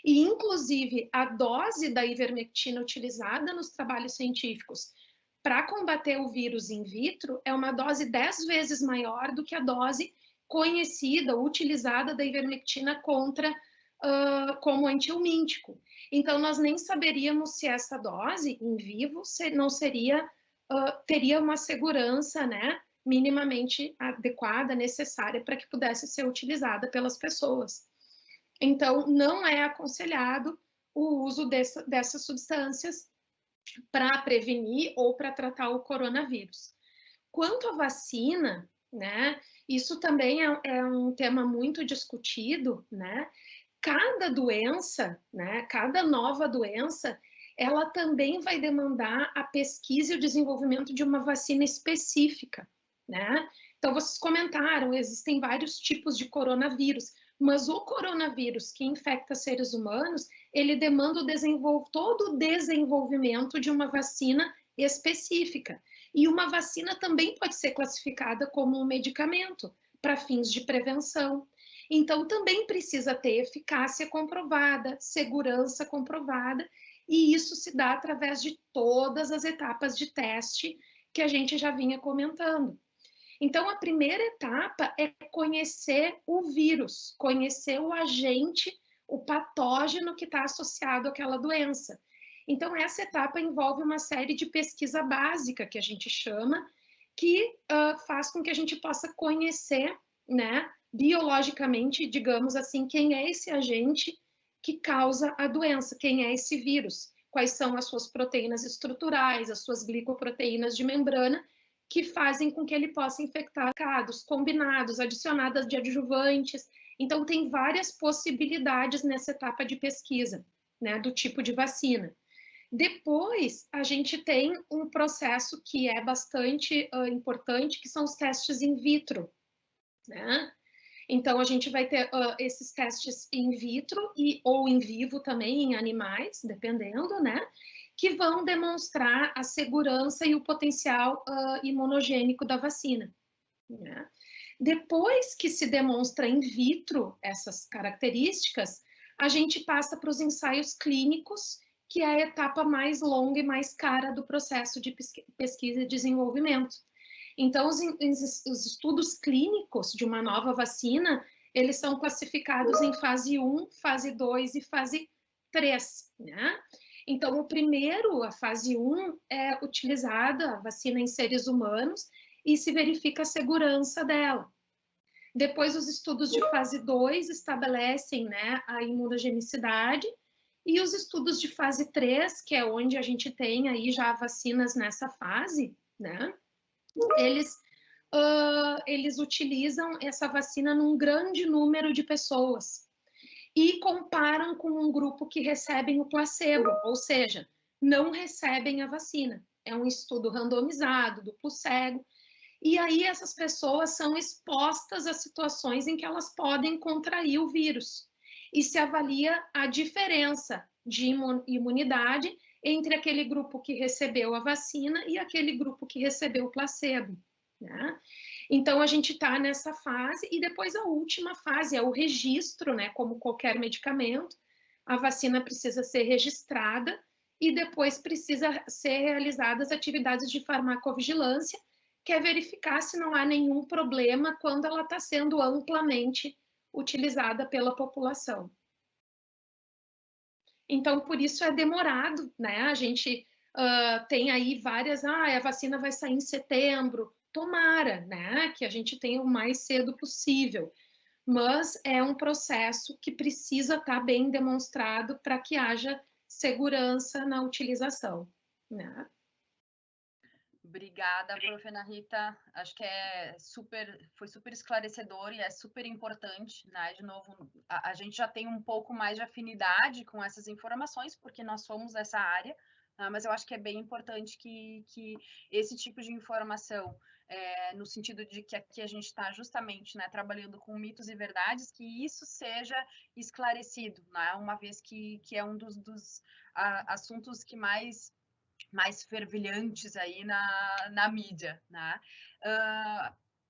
E, inclusive, a dose da ivermectina utilizada nos trabalhos científicos para combater o vírus in vitro é uma dose 10 vezes maior do que a dose conhecida, utilizada da ivermectina como antihelmíntico. Então, nós nem saberíamos se essa dose em vivo não seria, teria uma segurança, né, minimamente adequada, necessária para que pudesse ser utilizada pelas pessoas. Então, não é aconselhado o uso dessas substâncias para prevenir ou para tratar o coronavírus. Quanto à vacina, né, isso também é um tema muito discutido, né? Cada doença, né, cada nova doença, ela também vai demandar a pesquisa e o desenvolvimento de uma vacina específica, né? Então, vocês comentaram, existem vários tipos de coronavírus, mas o coronavírus que infecta seres humanos, ele demanda todo o desenvolvimento de uma vacina específica. E uma vacina também pode ser classificada como um medicamento para fins de prevenção. Então, também precisa ter eficácia comprovada, segurança comprovada, e isso se dá através de todas as etapas de teste que a gente já vinha comentando. Então, a primeira etapa é conhecer o vírus, conhecer o agente, o patógeno que está associado àquela doença. Então, essa etapa envolve uma série de pesquisa básica, que a gente chama, que faz com que a gente possa conhecer, né, biologicamente, digamos assim, quem é esse agente que causa a doença, quem é esse vírus, quais são as suas proteínas estruturais, as suas glicoproteínas de membrana, que fazem com que ele possa infectar combinados, adicionadas de adjuvantes. Então, tem várias possibilidades nessa etapa de pesquisa, né, do tipo de vacina. Depois, a gente tem um processo que é bastante importante, que são os testes in vitro, né? Então, a gente vai ter esses testes in vitro ou in vivo também, em animais, dependendo, né? Que vão demonstrar a segurança e o potencial imunogênico da vacina, né? Depois que se demonstra in vitro essas características, a gente passa para os ensaios clínicos, que é a etapa mais longa e mais cara do processo de pesquisa e desenvolvimento. Então, os estudos clínicos de uma nova vacina, eles são classificados em fase 1, fase 2 e fase 3, né? Então, a fase 1 é utilizada a vacina em seres humanos e se verifica a segurança dela. Depois, os estudos de fase 2 estabelecem, né, a imunogenicidade, e os estudos de fase 3, que é onde a gente tem aí já vacinas nessa fase, né, eles utilizam essa vacina num grande número de pessoas e comparam com um grupo que recebem o placebo, ou seja, não recebem a vacina. É um estudo randomizado, duplo cego, e aí essas pessoas são expostas a situações em que elas podem contrair o vírus. E se avalia a diferença de imunidade entre aquele grupo que recebeu a vacina e aquele grupo que recebeu o placebo, né? Então, a gente está nessa fase, e depois a última fase é o registro, né? Como qualquer medicamento, a vacina precisa ser registrada e depois precisa ser realizadas atividades de farmacovigilância, que é verificar se não há nenhum problema quando ela está sendo amplamente utilizada pela população. Então, por isso é demorado, né? A gente tem aí várias, a vacina vai sair em setembro, tomara, né? Que a gente tenha o mais cedo possível. Mas é um processo que precisa estar bem demonstrado para que haja segurança na utilização, né? Obrigada, prof. Ana Rita. Acho que foi super esclarecedor e é super importante, né? De novo, a gente já tem um pouco mais de afinidade com essas informações, porque nós somos dessa área, mas eu acho que é bem importante que esse tipo de informação, no sentido de que aqui a gente está justamente, né, trabalhando com mitos e verdades, que isso seja esclarecido, né? Uma vez que é um dos assuntos que mais fervilhantes aí na mídia, né?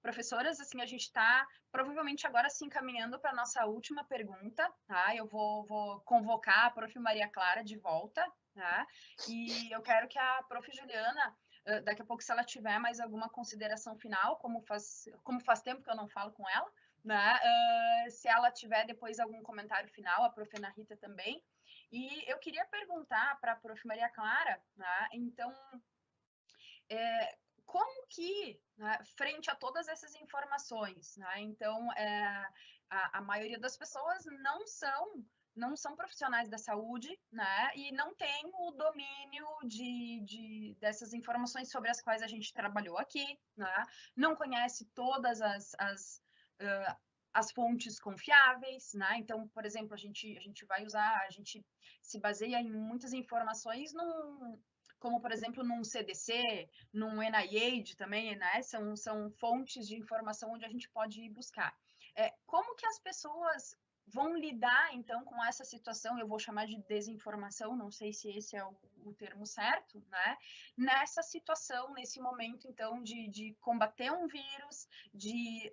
Professoras, assim, a gente está provavelmente agora se encaminhando para a nossa última pergunta, tá? Eu vou convocar a prof. Maria Clara de volta, tá? E eu quero que a prof. Juliana, daqui a pouco, se ela tiver mais alguma consideração final, como faz tempo que eu não falo com ela, né? Se ela tiver depois algum comentário final, a prof. Ana Rita também. E eu queria perguntar para a prof. Maria Clara, né, então, como que, né, frente a todas essas informações, né, então, a maioria das pessoas não são profissionais da saúde, né, e não tem o domínio dessas informações sobre as quais a gente trabalhou aqui, né, não conhece todas as fontes confiáveis, né? Então, por exemplo, a gente se baseia em muitas informações como, por exemplo, num CDC, num NIH também, né? São fontes de informação onde a gente pode ir buscar. Como que as pessoas vão lidar, então, com essa situação? Eu vou chamar de desinformação, não sei se esse é o termo certo, né? Nessa situação, nesse momento, então, de combater um vírus, de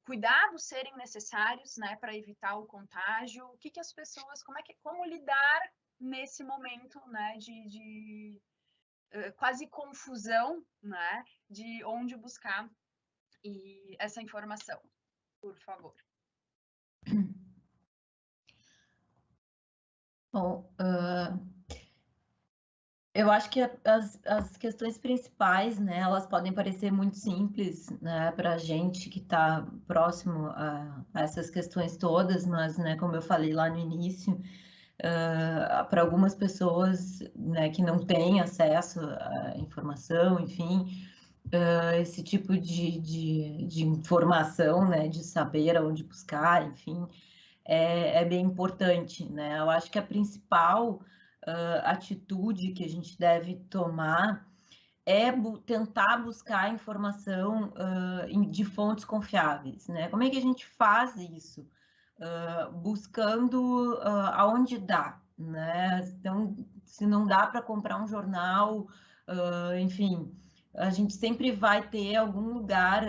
cuidados serem necessários, né, para evitar o contágio, o que as pessoas, como lidar nesse momento, né, de quase confusão, né, de onde buscar essa informação, por favor. Bom, eu acho que as questões principais, né, elas podem parecer muito simples, né, para a gente que está próximo a essas questões todas, mas, né, como eu falei lá no início, para algumas pessoas, né, que não têm acesso à informação, enfim, esse tipo de informação, né, de saber aonde buscar, enfim, é bem importante, né? Eu acho que a principal atitude que a gente deve tomar é tentar buscar informação de fontes confiáveis, né? Como é que a gente faz isso? Buscando aonde dá, né? Então, se não dá para comprar um jornal, enfim, a gente sempre vai ter algum lugar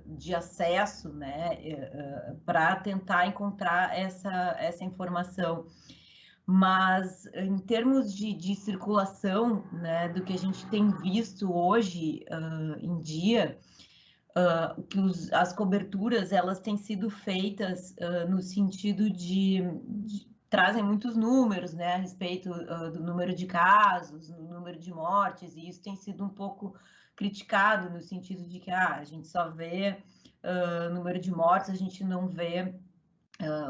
de acesso, né, para tentar encontrar essa informação. Mas em termos de circulação, né, do que a gente tem visto hoje em dia, que as coberturas elas têm sido feitas no sentido de trazem muitos números, né, a respeito do número de casos, no número de mortes, e isso tem sido um pouco criticado no sentido de que a gente só vê número de mortes, a gente não vê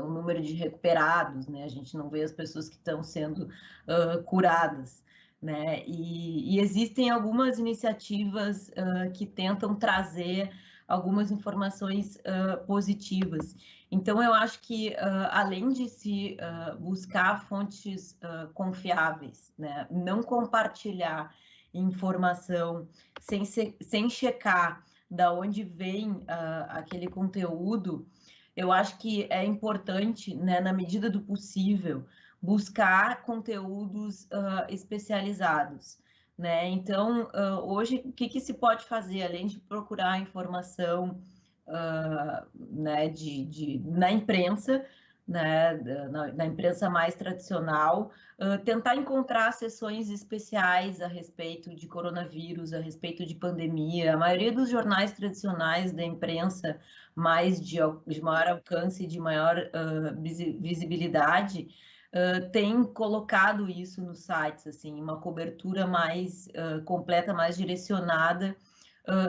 o número de recuperados, né? A gente não vê as pessoas que estão sendo curadas, né? E existem algumas iniciativas que tentam trazer algumas informações positivas. Então, eu acho que, além de se buscar fontes confiáveis, né? Não compartilhar informação sem checar da onde vem aquele conteúdo, eu acho que é importante, né, na medida do possível, buscar conteúdos especializados, né? Então, hoje, o que se pode fazer, além de procurar informação né, na imprensa, né, na imprensa mais tradicional, tentar encontrar sessões especiais a respeito de coronavírus, a respeito de pandemia. A maioria dos jornais tradicionais da imprensa mais de maior alcance, de maior visibilidade, tem colocado isso nos sites, assim, uma cobertura mais completa, mais direcionada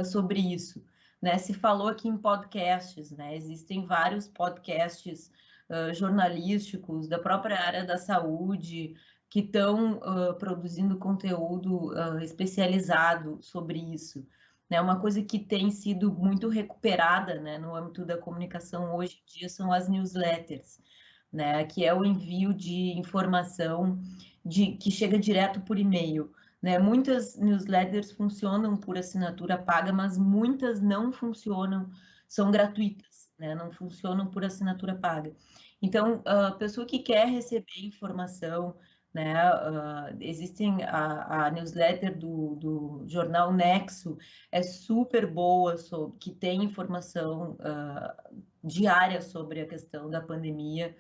sobre isso. Né? Se falou aqui em podcasts, né? Existem vários podcasts jornalísticos da própria área da saúde que estão produzindo conteúdo especializado sobre isso. Né? Uma coisa que tem sido muito recuperada, né, no âmbito da comunicação hoje em dia são as newsletters, né, que é o envio de informação que chega direto por e-mail. Né? Muitas newsletters funcionam por assinatura paga, mas muitas não funcionam, são gratuitas, né? Não funcionam por assinatura paga. Então, a pessoa que quer receber informação, né? Existem a newsletter do jornal Nexo, é super boa, que tem informação diária sobre a questão da pandemia,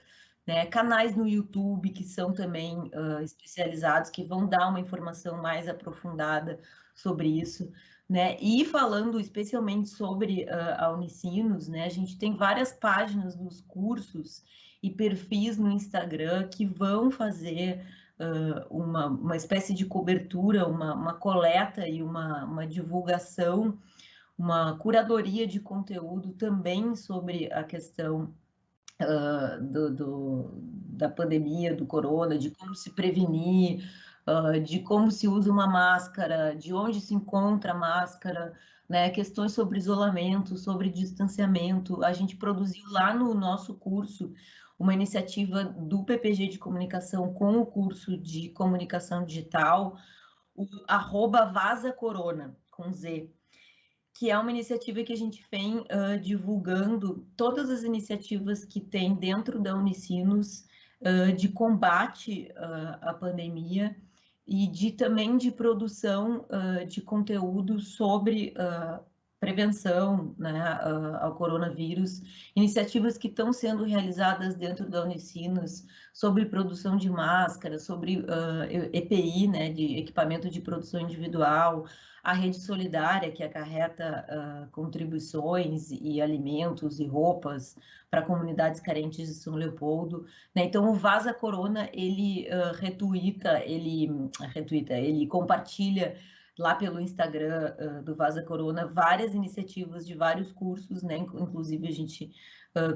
né? Canais no YouTube que são também especializados, que vão dar uma informação mais aprofundada sobre isso, né? E falando especialmente sobre a Unicinos, né? A gente tem várias páginas dos cursos e perfis no Instagram que vão fazer uma espécie de cobertura, uma coleta e uma divulgação, uma curadoria de conteúdo também sobre a questão da pandemia, do corona, de como se prevenir, de como se usa uma máscara, de onde se encontra a máscara, né? Questões sobre isolamento, sobre distanciamento. A gente produziu lá no nosso curso uma iniciativa do PPG de Comunicação com o curso de Comunicação Digital, o @vazacorona, com Z, que é uma iniciativa que a gente vem divulgando todas as iniciativas que tem dentro da Unicinos de combate à pandemia e também de produção de conteúdo sobre prevenção, né, ao coronavírus, iniciativas que estão sendo realizadas dentro da Unicinos sobre produção de máscara, sobre EPI, né, de equipamento de produção individual, a rede solidária, que acarreta contribuições e alimentos e roupas para comunidades carentes de São Leopoldo. Né? Então, o Vaza Corona, ele ele compartilha lá pelo Instagram do Vaza Corona várias iniciativas de vários cursos, né? Inclusive a gente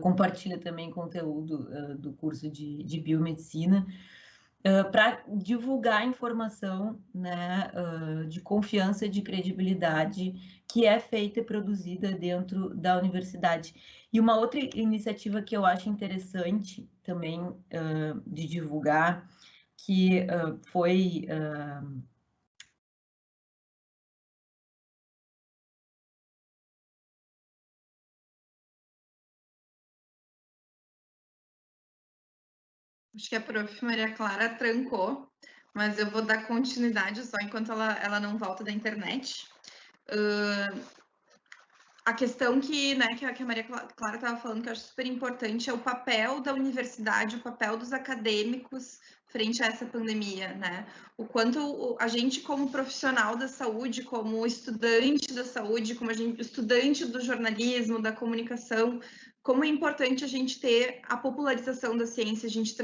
compartilha também conteúdo do curso de biomedicina, para divulgar informação, né, de confiança e de credibilidade que é feita e produzida dentro da universidade. E uma outra iniciativa que eu acho interessante também de divulgar, que foi Acho que a prof. Maria Clara trancou, mas eu vou dar continuidade só enquanto ela não volta da internet. a questão que, né, que a Maria Clara estava falando, que eu acho super importante, é o papel da universidade, o papel dos acadêmicos frente a essa pandemia, né? O quanto a gente, como profissional da saúde, como estudante da saúde, como estudante do jornalismo, da comunicação, como é importante a gente ter a popularização da ciência, a gente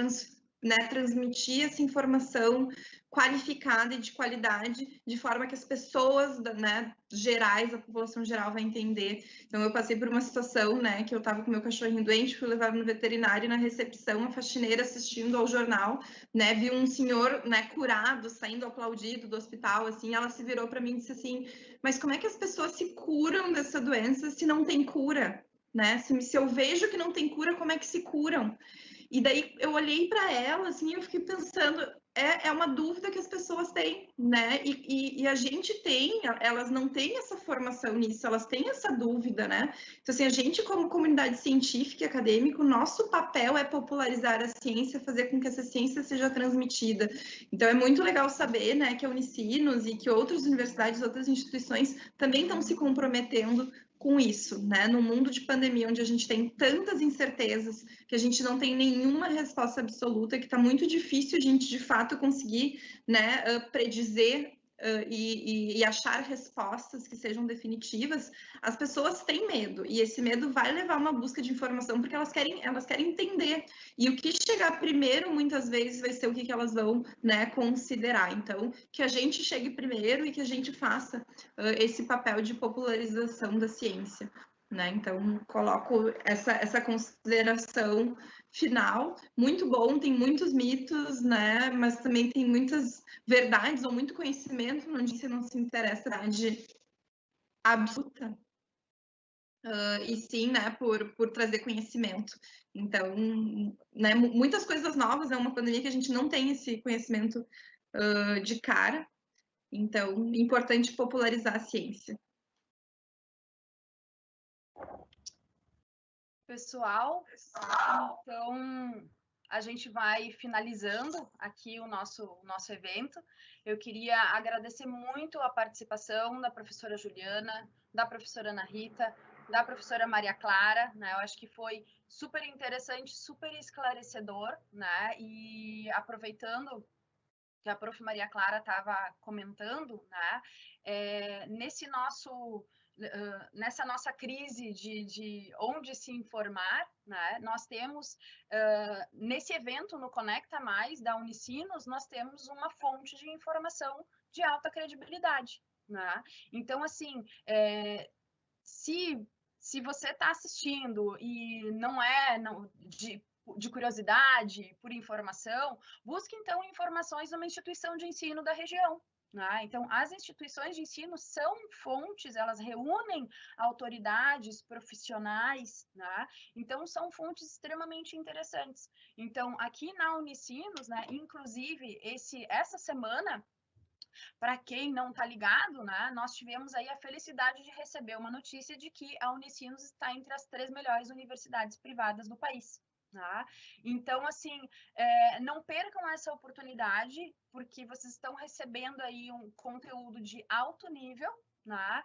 transmitir essa informação qualificada e de qualidade, de forma que as pessoas, né, gerais, a população geral vai entender. Então, eu passei por uma situação, né, que eu estava com meu cachorrinho doente, fui levar no veterinário, e na recepção, a faxineira assistindo ao jornal, né, viu um senhor, né, curado, saindo aplaudido do hospital, assim, ela se virou para mim e disse assim, mas como é que as pessoas se curam dessa doença se não tem cura, né? Se eu vejo que não tem cura, como é que se curam? E daí eu olhei para ela, assim, e eu fiquei pensando, é uma dúvida que as pessoas têm, né? E a gente tem, elas não têm essa formação nisso, elas têm essa dúvida, né? Então, assim, a gente, como comunidade científica e acadêmica, o nosso papel é popularizar a ciência, fazer com que essa ciência seja transmitida. Então, é muito legal saber, né, que a Unicinos e que outras universidades, outras instituições também estão se comprometendo com isso, né? No mundo de pandemia, onde a gente tem tantas incertezas, que a gente não tem nenhuma resposta absoluta, que está muito difícil a gente, de fato, conseguir, né, predizer e achar respostas que sejam definitivas, as pessoas têm medo, e esse medo vai levar a uma busca de informação, porque elas querem entender, e o que chegar primeiro, muitas vezes, vai ser o que elas vão, né, considerar. Então, que a gente chegue primeiro e que a gente faça esse papel de popularização da ciência, né? Então, coloco essa consideração final. Muito bom, tem muitos mitos, né? Mas também tem muitas verdades ou muito conhecimento, não se interessa de absoluta. E sim, né, por trazer conhecimento. Então, né, muitas coisas novas, é uma pandemia que a gente não tem esse conhecimento de cara. Então, importante popularizar a ciência. Pessoal, então a gente vai finalizando aqui o nosso evento. Eu queria agradecer muito a participação da professora Juliana, da professora Ana Rita, da professora Maria Clara, né? Eu acho que foi super interessante, super esclarecedor, né? E aproveitando que a prof. Maria Clara estava comentando, né? Nessa nossa crise de onde se informar, né? Nós temos, nesse evento no Conecta Mais, da Unicinos, nós temos uma fonte de informação de alta credibilidade, né? Então, assim, se você está assistindo e não é de curiosidade, por informação, busque então informações numa instituição de ensino da região. Né? Então, as instituições de ensino são fontes, elas reúnem autoridades profissionais, né? Então são fontes extremamente interessantes. Então, aqui na Unicinos, né, inclusive essa semana, para quem não está ligado, né, nós tivemos aí a felicidade de receber uma notícia de que a Unicinos está entre as 3 melhores universidades privadas do país. Tá? Então, assim, não percam essa oportunidade, porque vocês estão recebendo aí um conteúdo de alto nível, né?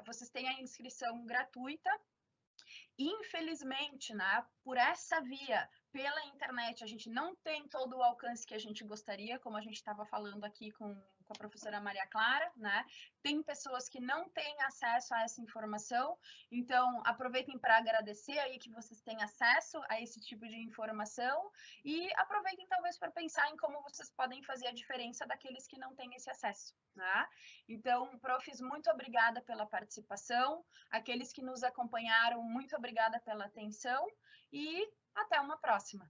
Vocês têm a inscrição gratuita. Infelizmente, né, por essa via, pela internet, a gente não tem todo o alcance que a gente gostaria, como a gente estava falando aqui com a professora Maria Clara, né? Tem pessoas que não têm acesso a essa informação, então aproveitem para agradecer aí que vocês têm acesso a esse tipo de informação e aproveitem talvez para pensar em como vocês podem fazer a diferença daqueles que não têm esse acesso, né? Então, profs, muito obrigada pela participação, aqueles que nos acompanharam, muito obrigada pela atenção e até uma próxima.